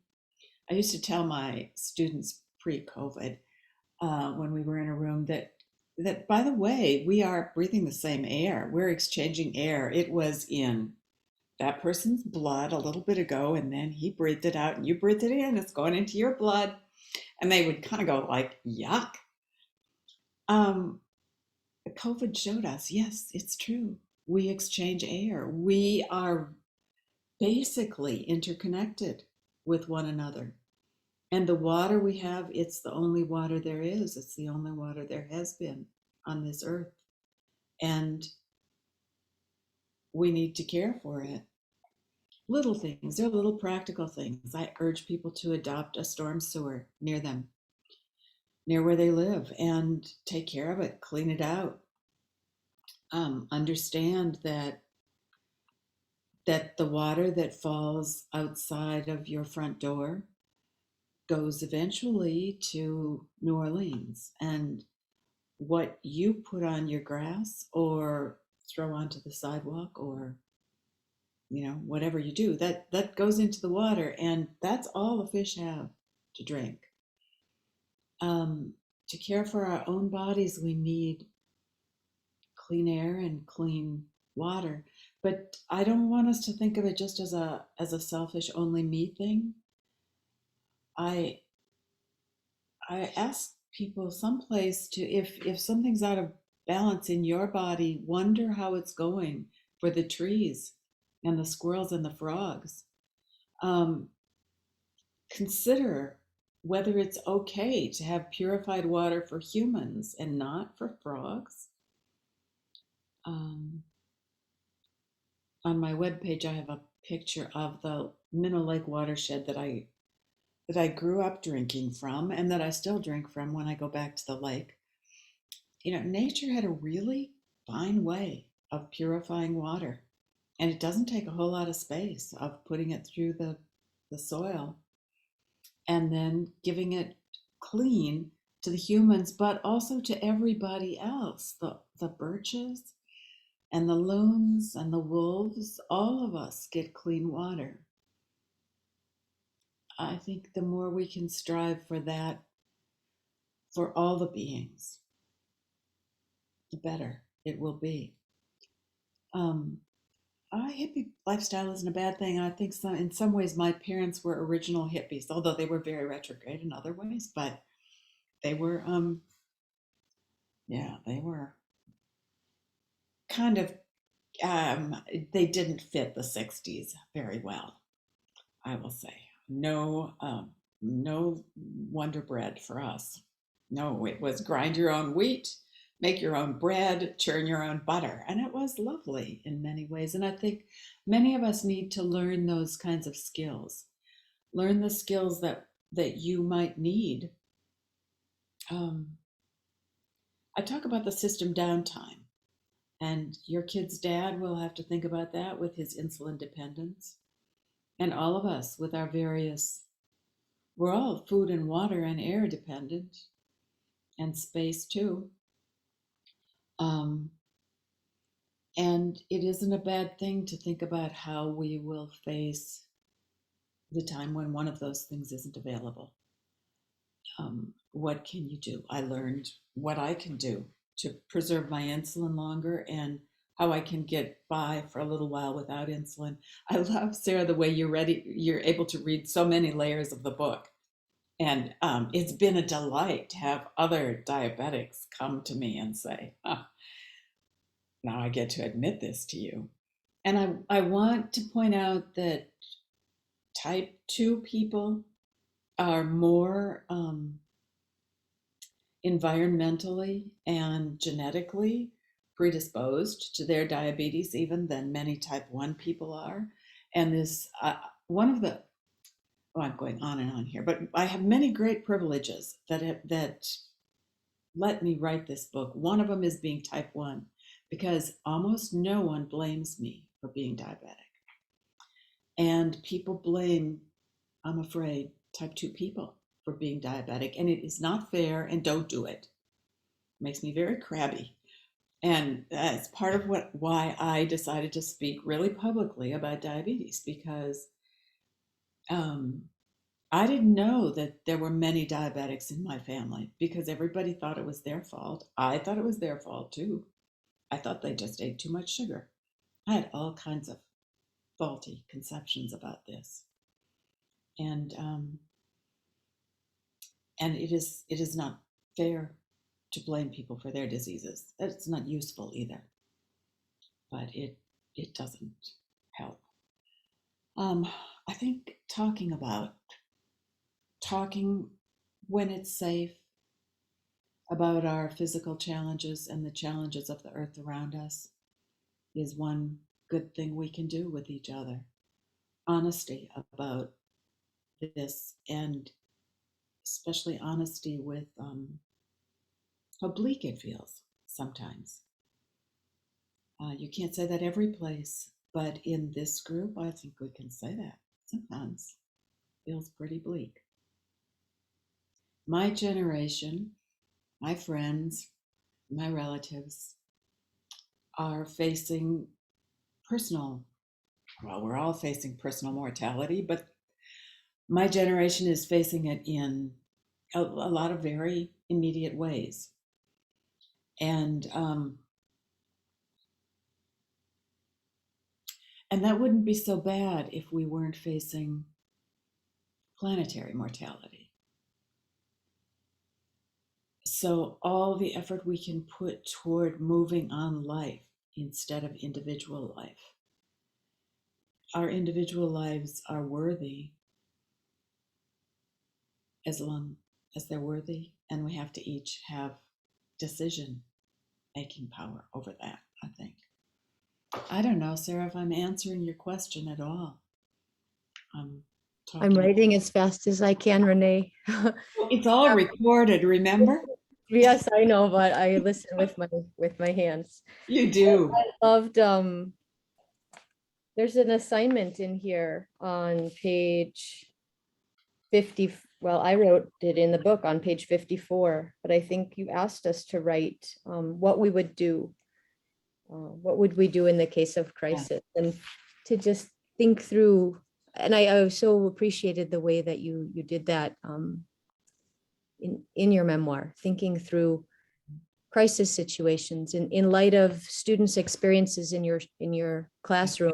I used to tell my students pre-COVID, when we were in a room, that by the way, we are breathing the same air. We're exchanging air. It was in that person's blood a little bit ago, and then he breathed it out and you breathed it in. It's going into your blood. And they would kind of go like, yuck. COVID showed us, yes, it's true. We exchange air. We are basically interconnected with one another. And the water we have, it's the only water there is. It's the only water there has been on this earth. And we need to care for it. Little things, they're little practical things. I urge people to adopt a storm sewer near them, near where they live, and take care of it, clean it out. Understand that the water that falls outside of your front door goes eventually to New Orleans, and what you put on your grass or throw onto the sidewalk, or whatever you do, that goes into the water, and that's all the fish have to drink. To care for our own bodies, we need clean air and clean water. But I don't want us to think of it just as a selfish, only me thing. I ask people someplace to, if something's out of balance in your body, wonder how it's going for the trees and the squirrels and the frogs. Consider whether it's okay to have purified water for humans and not for frogs. On my webpage, I have a picture of the Minnow Lake watershed that I grew up drinking from and that I still drink from when I go back to the lake. Nature had a really fine way of purifying water, and it doesn't take a whole lot of space of putting it through the soil and then giving it clean to the humans, but also to everybody else, the birches and the loons and the wolves. All of us get clean water. I think the more we can strive for that for all the beings, the better it will be. Hippie lifestyle isn't a bad thing. I think in some ways my parents were original hippies, although they were very retrograde in other ways, but they were, they were kind of, they didn't fit the 60s very well, I will say. No, no Wonder Bread for us. No, it was grind your own wheat, make your own bread, churn your own butter. And it was lovely in many ways. And I think many of us need to learn those kinds of skills. Learn the skills that you might need. I talk about the system downtime, and your kid's dad will have to think about that with his insulin dependence. And all of us with our we're all food and water and air dependent, and space too. And it isn't a bad thing to think about how we will face the time when one of those things isn't available. What can you do? I learned what I can do to preserve my insulin longer and how I can get by for a little while without insulin. I love, Sarah, the way you're able to read so many layers of the book. And it's been a delight to have other diabetics come to me and say, now I get to admit this to you. And I want to point out that type 2 people are more environmentally and genetically predisposed to their diabetes even than many type 1 people are. And this, I'm going on and on here, but I have many great privileges that let me write this book. One of them is being type 1, because almost no one blames me for being diabetic. And people blame, I'm afraid, type 2 people for being diabetic. And it is not fair, and don't do it. It makes me very crabby. And that's part of why I decided to speak really publicly about diabetes, because I didn't know that there were many diabetics in my family, because everybody thought it was their fault. I thought it was their fault too. I thought they just ate too much sugar. I had all kinds of faulty conceptions about this. And it is not fair to blame people for their diseases. It's not useful either, but it doesn't help. I think talking when it's safe about our physical challenges and the challenges of the earth around us is one good thing we can do with each other. Honesty about this, and especially honesty with how bleak it feels sometimes. You can't say that every place, but in this group, I think we can say that sometimes it feels pretty bleak. My generation, my friends, my relatives are facing we're all facing personal mortality, but my generation is facing it in a lot of very immediate ways. And that wouldn't be so bad if we weren't facing planetary mortality. So all the effort we can put toward moving on life instead of individual life. Our individual lives are worthy as long as they're worthy, and we have to each have decision-making power over that, I think. I don't know, Sarah, if I'm answering your question at all. I'm I'm talking. writing as fast as I can, Renee. It's all recorded, remember? Yes, I know, but I listen with my hands. You do. I loved there's an assignment in here on page 50. Well, I wrote it in the book on page 54, but I think you asked us to write what we would do. What would we do in the case of crisis? And to just think through, and I so appreciated the way that you did that in your memoir, thinking through crisis situations in light of students' experiences in your classroom,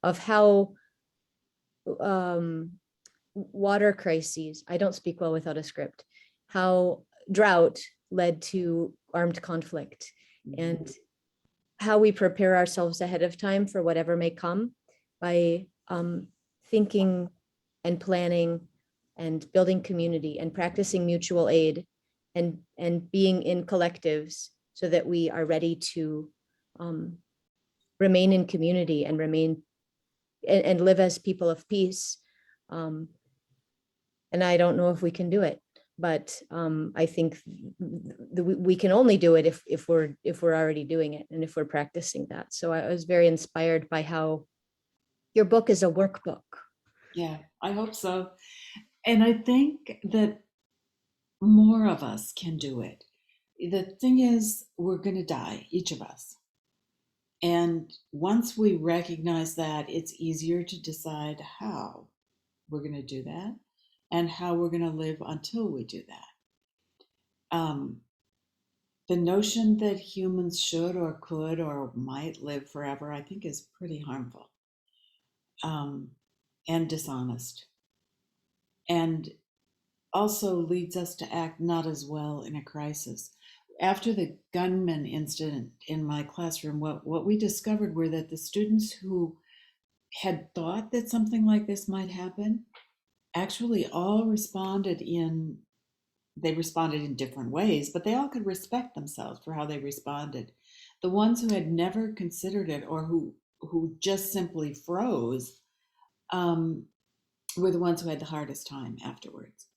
of how water crises, I don't speak well without a script, how drought led to armed conflict, and how we prepare ourselves ahead of time for whatever may come by thinking and planning and building community and practicing mutual aid and being in collectives so that we are ready to remain in community and remain and live as people of peace. And I don't know if we can do it, but I think we can only do it if we're already doing it and if we're practicing that. So I was very inspired by how your book is a workbook. Yeah, I hope so. And I think that more of us can do it. The thing is, we're going to die, each of us. And once we recognize that, it's easier to decide how we're going to do that and how we're going to live until we do that. The notion that humans should or could or might live forever, I think, is pretty harmful and dishonest, and also leads us to act not as well in a crisis. After the gunman incident in my classroom, what we discovered were that the students who had thought that something like this might happen actually all responded in different ways, but they all could respect themselves for how they responded. The ones who had never considered it or who just simply froze were the ones who had the hardest time afterwards.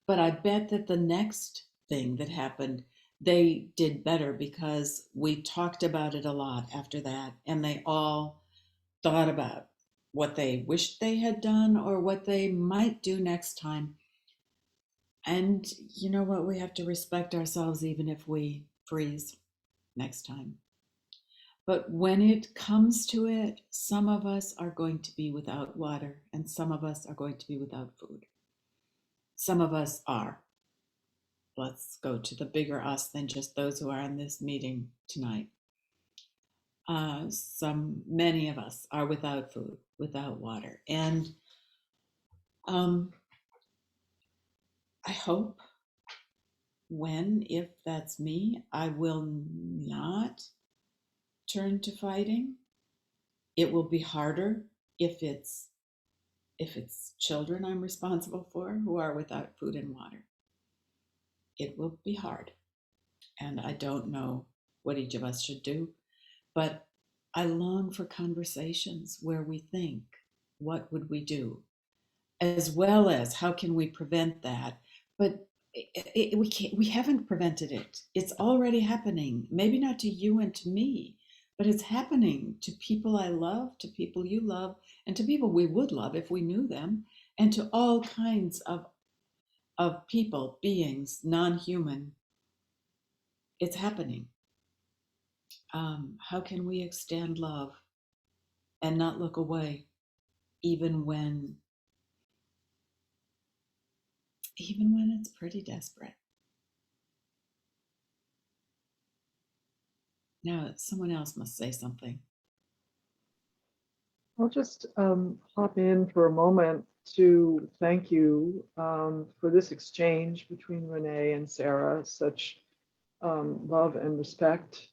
But I bet that the next thing that happened, they did better because we talked about it a lot after that, and they all thought about what they wished they had done or what they might do next time. And you know what? We have to respect ourselves even if we freeze next time. But when it comes to it, some of us are going to be without water and some of us are going to be without food. Some of us are. Let's go to the bigger us than just those who are in this meeting tonight. Many of us are without food, without water. And I hope if that's me, I will not turn to fighting. It will be harder if it's children I'm responsible for who are without food and water. It will be hard. And I don't know what each of us should do, but I long for conversations where we think, what would we do? As well as how can we prevent that? But we haven't prevented it. It's already happening. Maybe not to you and to me, but it's happening to people I love, to people you love, and to people we would love if we knew them, and to all kinds of people, beings, non-human. It's happening. How can we extend love and not look away, even when it's pretty desperate? Now, someone else must say something. I'll just hop in for a moment to thank you for this exchange between Ranae and Sarah, such love and respect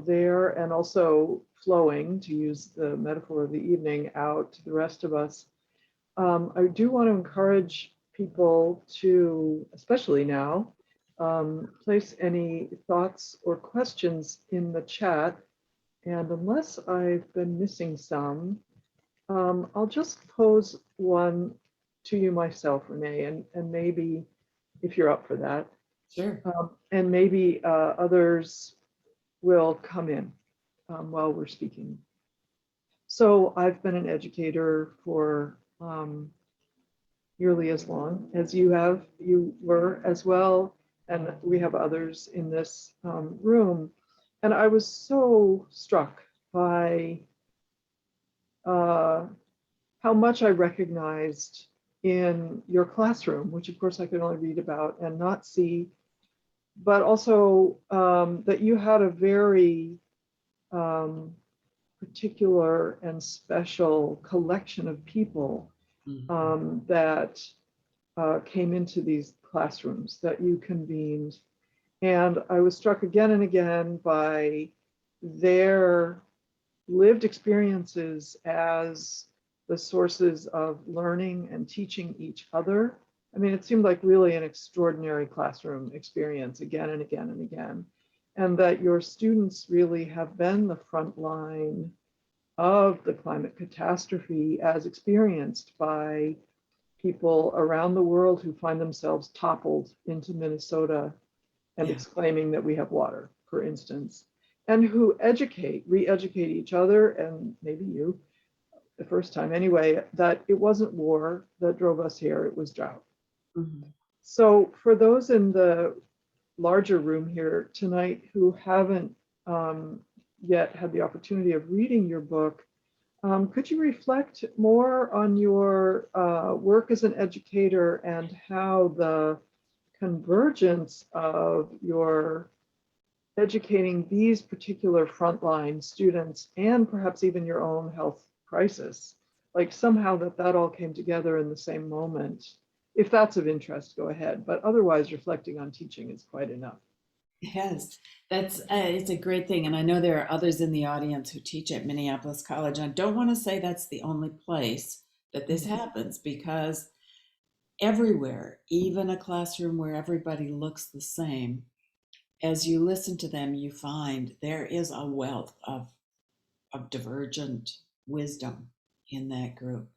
there, and also flowing, to use the metaphor of the evening, out to the rest of us. I do want to encourage people to, especially now, place any thoughts or questions in the chat. And unless I've been missing some, I'll just pose one to you myself, Renee, and maybe if you're up for that, Sure. and maybe others will come in while we're speaking. So I've been an educator for nearly as long as you were as well, and we have others in this room. And I was so struck by how much I recognized in your classroom, which of course I could only read about and not see, but also that you had a very particular and special collection of people that came into these classrooms that you convened. And I was struck again and again by their lived experiences as the sources of learning and teaching each other. I mean, it seemed like really an extraordinary classroom experience again and again and again. And that your students really have been the front line of the climate catastrophe as experienced by people around the world who find themselves toppled into Minnesota and exclaiming that we have water, for instance, and who re-educate each other, and maybe you, the first time anyway, that it wasn't war that drove us here, it was drought. So for those in the larger room here tonight who haven't yet had the opportunity of reading your book, could you reflect more on your work as an educator and how the convergence of your educating these particular frontline students and perhaps even your own health crisis, like somehow that all came together in the same moment? If that's of interest, go ahead. But otherwise, reflecting on teaching is quite enough. Yes, that's it's a great thing. And I know there are others in the audience who teach at Minneapolis College. And I don't want to say that's the only place that this happens, because everywhere, even a classroom where everybody looks the same, as you listen to them, you find there is a wealth of divergent wisdom in that group.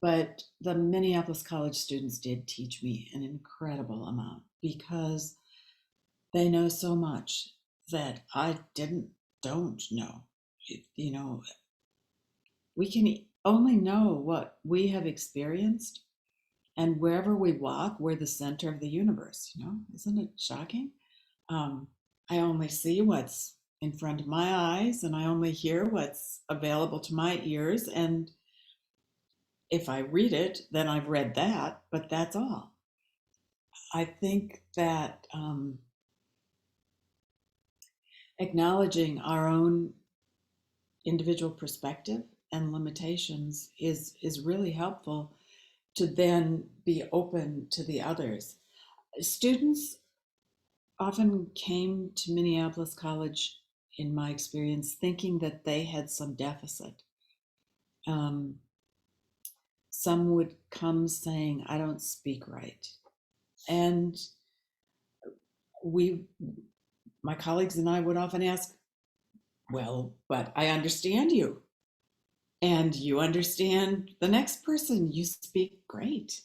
But the Minneapolis College students did teach me an incredible amount, because they know so much that I don't know. You know, we can only know what we have experienced, and wherever we walk, we're the center of the universe. You know, isn't it shocking? I only see what's in front of my eyes, and I only hear what's available to my ears. And if I read it, then I've read that, but that's all. I think that acknowledging our own individual perspective and limitations is really helpful to then be open to the others. Students often came to Minneapolis College, in my experience, thinking that they had some deficit. Some would come saying, I don't speak right. And my colleagues and I would often ask, well, but I understand you. And you understand the next person. You speak great.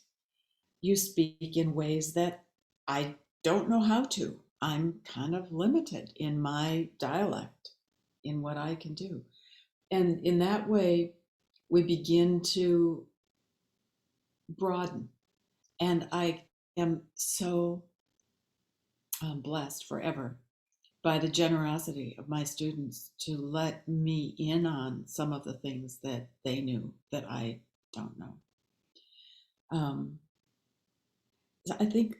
You speak in ways that I don't know how to. I'm kind of limited in my dialect, in what I can do. And in that way, we begin to broaden. And I am so blessed forever by the generosity of my students to let me in on some of the things that they knew that I don't know. I think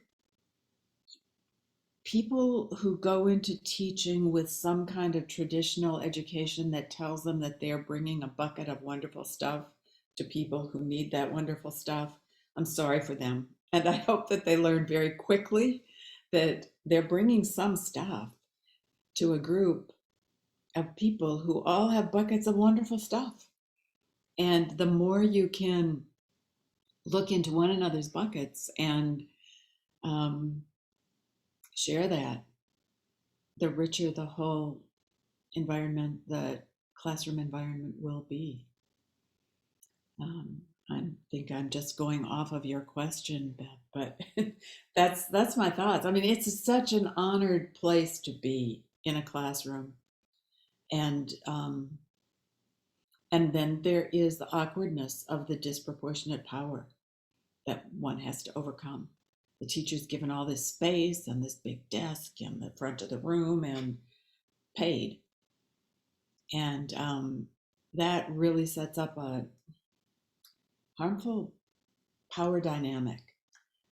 people who go into teaching with some kind of traditional education that tells them that they're bringing a bucket of wonderful stuff to people who need that wonderful stuff, I'm sorry for them. And I hope that they learn very quickly that they're bringing some stuff to a group of people who all have buckets of wonderful stuff. And the more you can look into one another's buckets and share that, the richer the whole environment, the classroom environment will be. I think I'm just going off of your question, Beth, but that's my thoughts. I mean, it's such an honored place to be in a classroom, and then there is the awkwardness of the disproportionate power that one has to overcome. The teacher's given all this space and this big desk in the front of the room and paid, and that really sets up a harmful power dynamic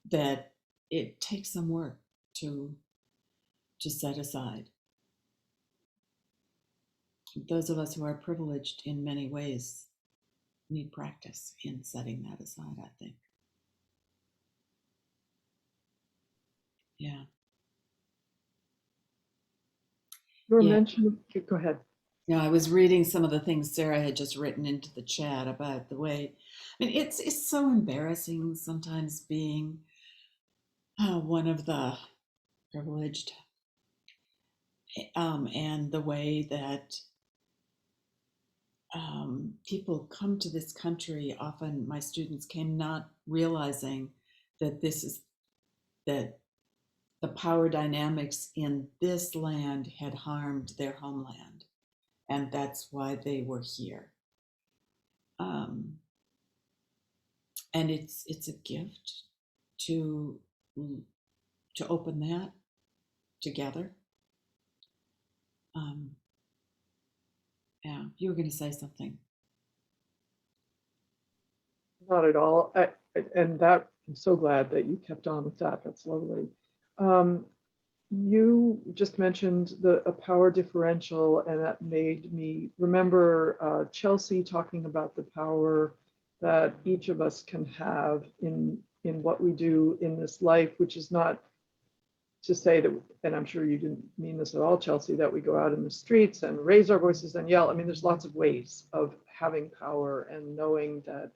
that it takes some work to set aside. Those of us who are privileged in many ways need practice in setting that aside, I think. Yeah. Your Yeah. mention, go ahead. You know, I was reading some of the things Sarah had just written into the chat about the way, I mean, it's so embarrassing sometimes being one of the privileged, and the way that people come to this country. Often my students came not realizing that that the power dynamics in this land had harmed their homeland, and that's why they were here. And it's a gift to open that together. Yeah, you were going to say something. Not at all. And that, I'm so glad that you kept on with that. That's lovely. You just mentioned a power differential, and that made me remember Chelsea talking about the power that each of us can have in what we do in this life, which is not to say that, and I'm sure you didn't mean this at all, Chelsea, that we go out in the streets and raise our voices and yell. I mean, there's lots of ways of having power and knowing that,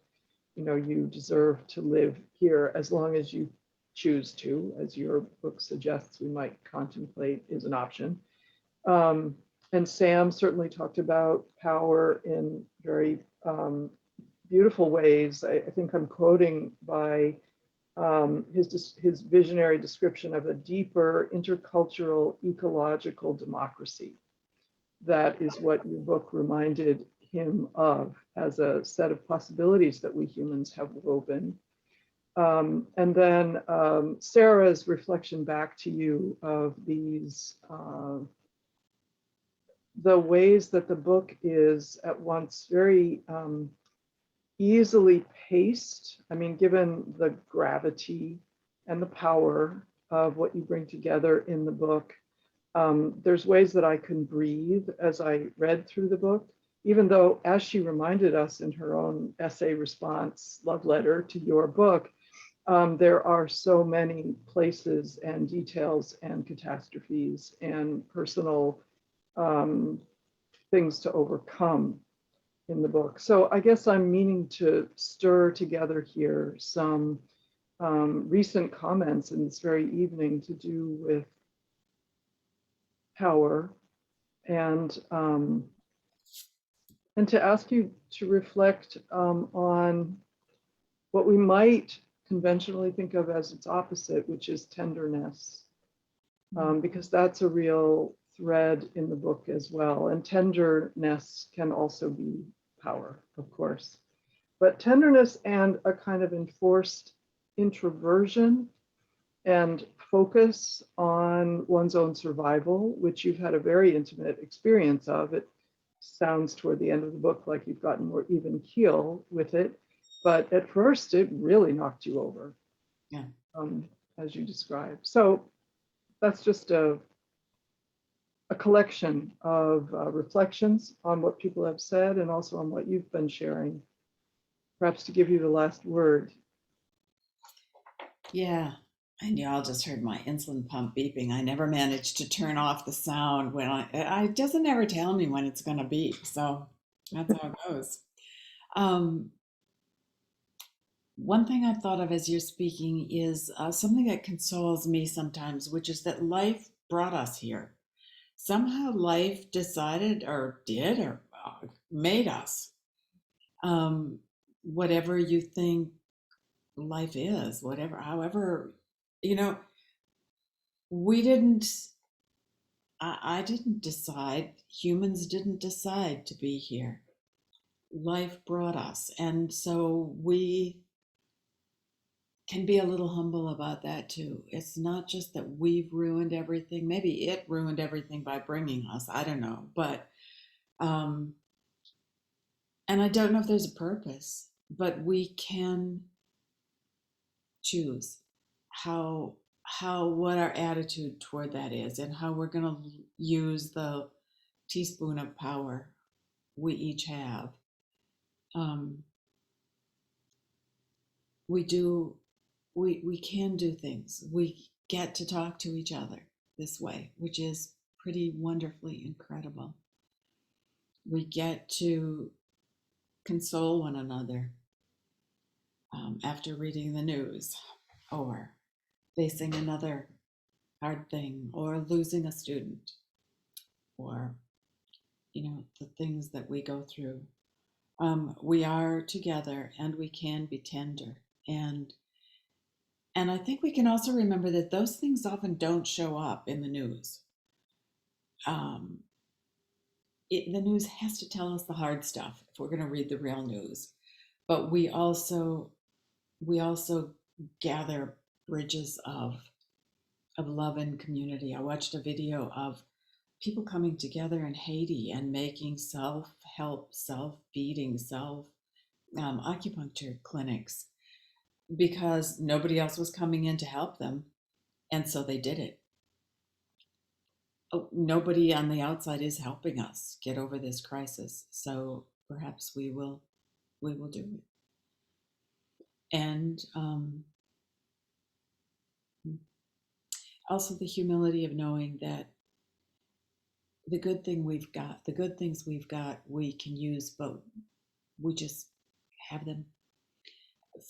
you know, you deserve to live here as long as you choose to, as your book suggests we might contemplate is an option. And Sam certainly talked about power in very beautiful ways. I think I'm quoting by his visionary description of a deeper intercultural ecological democracy. That is what your book reminded him of as a set of possibilities that we humans have woven. And then Sarah's reflection back to you of these, the ways that the book is at once very easily paced. I mean, given the gravity and the power of what you bring together in the book, there's ways that I can breathe as I read through the book, even though, as she reminded us in her own essay response, love letter to your book, there are so many places and details and catastrophes and personal things to overcome in the book. So I guess I'm meaning to stir together here some recent comments in this very evening to do with power, and to ask you to reflect on what we might conventionally think of as its opposite, which is tenderness, because that's a real thread in the book as well. And tenderness can also be power, of course, but tenderness and a kind of enforced introversion and focus on one's own survival, which you've had a very intimate experience of. It sounds toward the end of the book like you've gotten more even keel with it, but at first it really knocked you over, Yeah. as you described. So that's just a collection of reflections on what people have said and also on what you've been sharing. Perhaps to give you the last word. Yeah. And y'all just heard my insulin pump beeping. I never managed to turn off the sound when I doesn't ever tell me when it's going to beep. So that's how it goes. One thing I thought of as you're speaking is something that consoles me sometimes, which is that life brought us here. somehow life decided or did or made us. Whatever you think life is, whatever, however, you know, we didn't, I didn't decide, humans didn't decide to be here. Life brought us. And so we can be a little humble about that too. It's not just that we've ruined everything. Maybe it ruined everything by bringing us. I don't know. But, and I don't know if there's a purpose, but we can choose what our attitude toward that is and how we're going to use the teaspoon of power we each have. We can do things. We get to talk to each other this way, which is pretty wonderfully incredible. We get to console one another after reading the news or facing another hard thing or losing a student or, you know, the things that we go through. We are together and we can be tender. And I think we can also remember that those things often don't show up in the news. The news has to tell us the hard stuff if we're going to read the real news. But we also gather bridges of love and community. I watched a video of people coming together in Haiti and making self-help, self-feeding, acupuncture clinics because nobody else was coming in to help them. And so they did it. Oh, nobody on the outside is helping us get over this crisis. So perhaps we will do it. And also the humility of knowing that the good things we've got, we can use, but we just have them.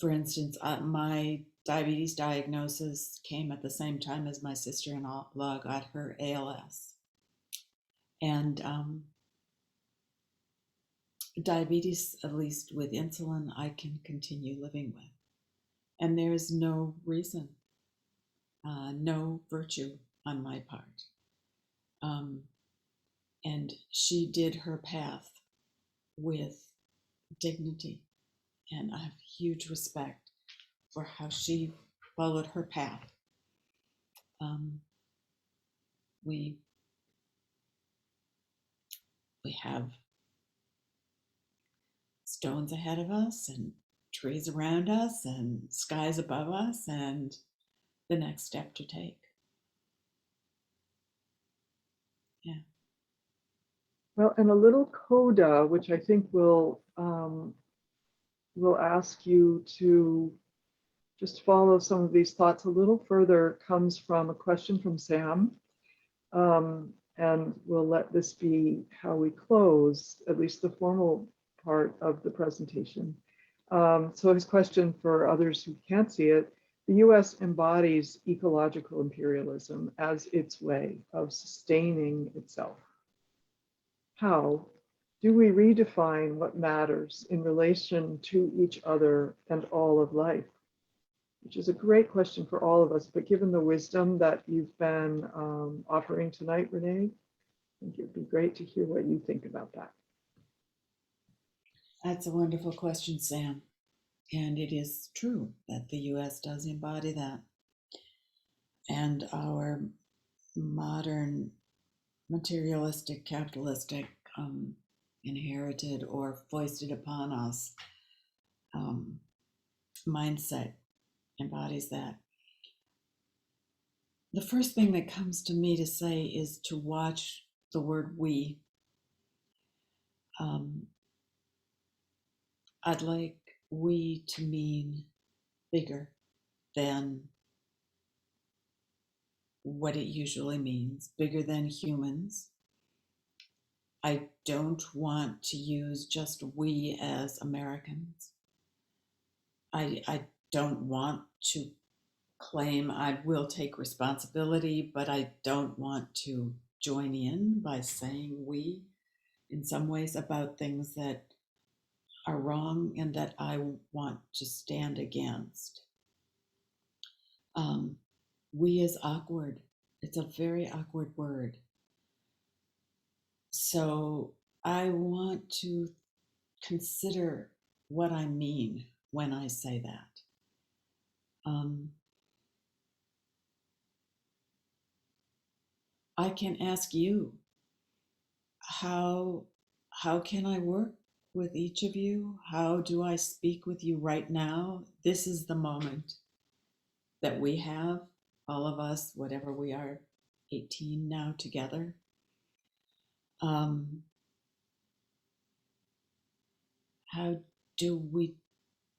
For instance, my diabetes diagnosis came at the same time as my sister-in-law got her ALS. And diabetes, at least with insulin, I can continue living with. And there's no reason, no virtue on my part. And she did her path with dignity. And I have huge respect for how she followed her path. We have stones ahead of us and trees around us and skies above us and the next step to take. Yeah. Well, and a little coda, which I think will ask you to just follow some of these thoughts a little further, comes from a question from Sam. And we'll let this be how we close, at least the formal part of the presentation. So his question for others who can't see it: the US embodies ecological imperialism as its way of sustaining itself. How do we redefine what matters in relation to each other and all of life? Which is a great question for all of us, but given the wisdom that you've been offering tonight, Ranae, I think it'd be great to hear what you think about that. That's a wonderful question, Sam. And it is true that the US does embody that. And our modern materialistic, capitalistic, inherited or foisted upon us mindset embodies that. The first thing that comes to me to say is to watch the word we. I'd like we to mean bigger than what it usually means, bigger than humans. I don't want to use just we as Americans. I don't want to claim I will take responsibility, but I don't want to join in by saying we in some ways about things that are wrong and that I want to stand against. We is awkward. It's a very awkward word. So I want to consider what I mean when I say that. I can ask you, how can I work with each of you? How do I speak with you right now? This is the moment that we have, all of us, whatever we are, 18 now together. How do we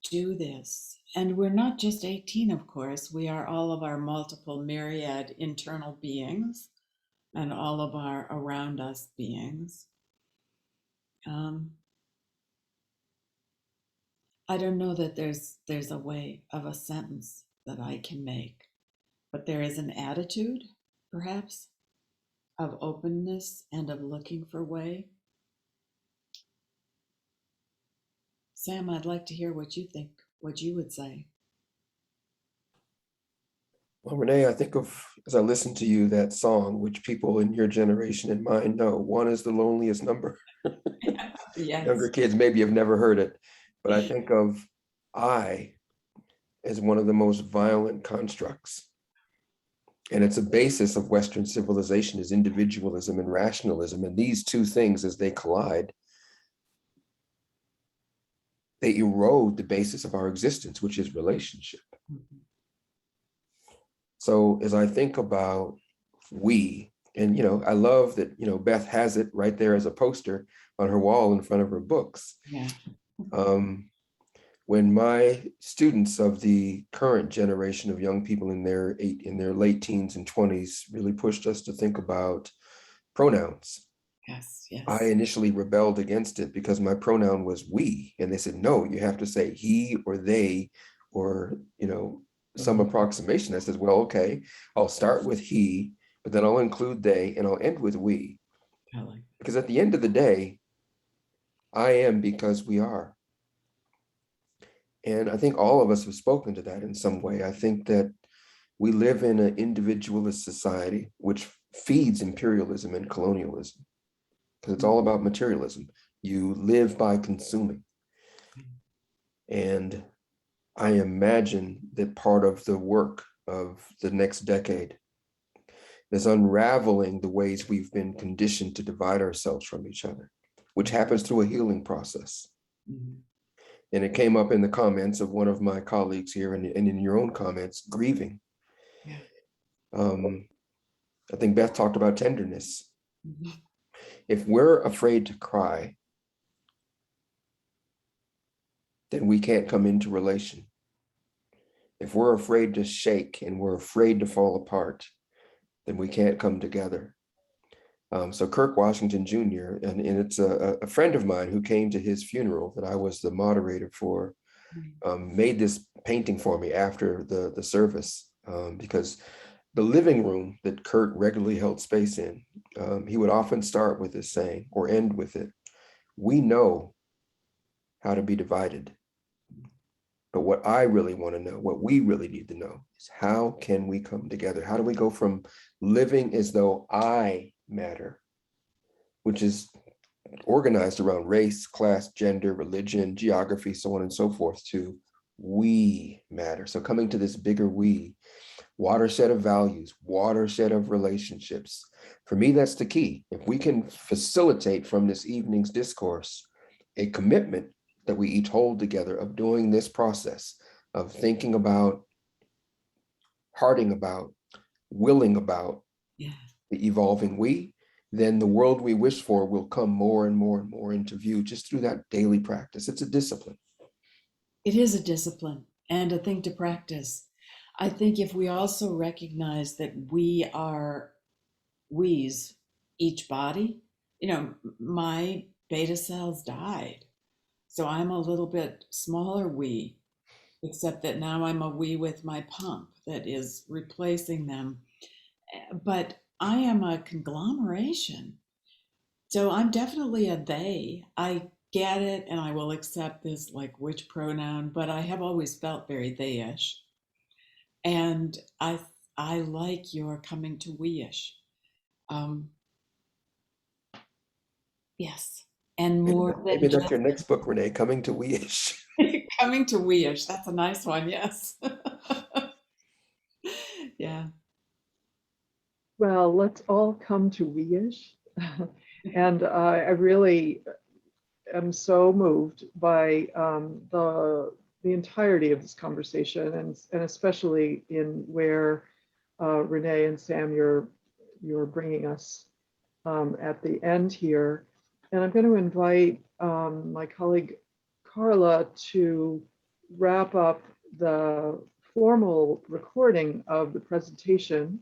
do this? And we're not just 18, of course. We are all of our multiple myriad internal beings and all of our around us beings. I don't know that there's a way of a sentence that I can make, but there is an attitude, perhaps, of openness and of looking for way. Sam, I'd like to hear what you think, what you would say. Well, Ranae, I think of, as I listen to you, that song, which people in your generation and mine know, one is the loneliest number. Yes. Younger kids maybe have never heard it, but I think of I as one of the most violent constructs. And it's a basis of Western civilization is individualism and rationalism. And these two things, as they collide, they erode the basis of our existence, which is relationship. Mhm. So as I think about we, and I love that Beth has it right there as a poster on her wall in front of her books. Yeah. When my students of the current generation of young people in their late teens and 20s really pushed us to think about pronouns, Yes. Yes. I initially rebelled against it because my pronoun was we, and they said, no, you have to say he or they, or some approximation. I said, well, okay, I'll start with he, but then I'll include they, and I'll end with we. Because at the end of the day, I am because we are. And I think all of us have spoken to that in some way. I think that we live in an individualist society, which feeds imperialism and colonialism, because it's all about materialism. You live by consuming. And I imagine that part of the work of the next decade is unraveling the ways we've been conditioned to divide ourselves from each other, which happens through a healing process. Mhm. And it came up in the comments of one of my colleagues here and in your own comments, grieving. Yeah. I think Beth talked about tenderness. Mhm. If we're afraid to cry, then we can't come into relation. If we're afraid to shake and we're afraid to fall apart, then we can't come together. So Kirk Washington Jr., and it's a friend of mine who came to his funeral that I was the moderator for, made this painting for me after the service, because the living room that Kurt regularly held space in, he would often start with this saying or end with it: we know how to be divided. But what I really want to know, what we really need to know, is how can we come together? How do we go from living as though I matter, which is organized around race, class, gender, religion, geography, so on and so forth, to we matter. So coming to this bigger we, watershed of values, watershed of relationships. For me, that's the key. If we can facilitate from this evening's discourse a commitment that we each hold together of doing this process, of thinking about, hearting about, willing about Yeah. the evolving we, then the world we wish for will come more and more and more into view just through that daily practice. It's a discipline. It is a discipline and a thing to practice. I think if we also recognize that we are we's, each body, my beta cells died. So I'm a little bit smaller we, except that now I'm a we with my pump that is replacing them. But I am a conglomeration. So I'm definitely a they. I get it and I will accept this like which pronoun, but I have always felt very they-ish. And I like your coming to we-ish. Um, yes. And more Maybe than that's just your next book, Ranae, Coming to We-ish. coming to we-ish. That's a nice one, yes. Yeah. Well, let's all come to we-ish. And I really am so moved by the entirety of this conversation, and especially in where Ranae and Sam, you're bringing us at the end here. And I'm going to invite my colleague Carla to wrap up the formal recording of the presentation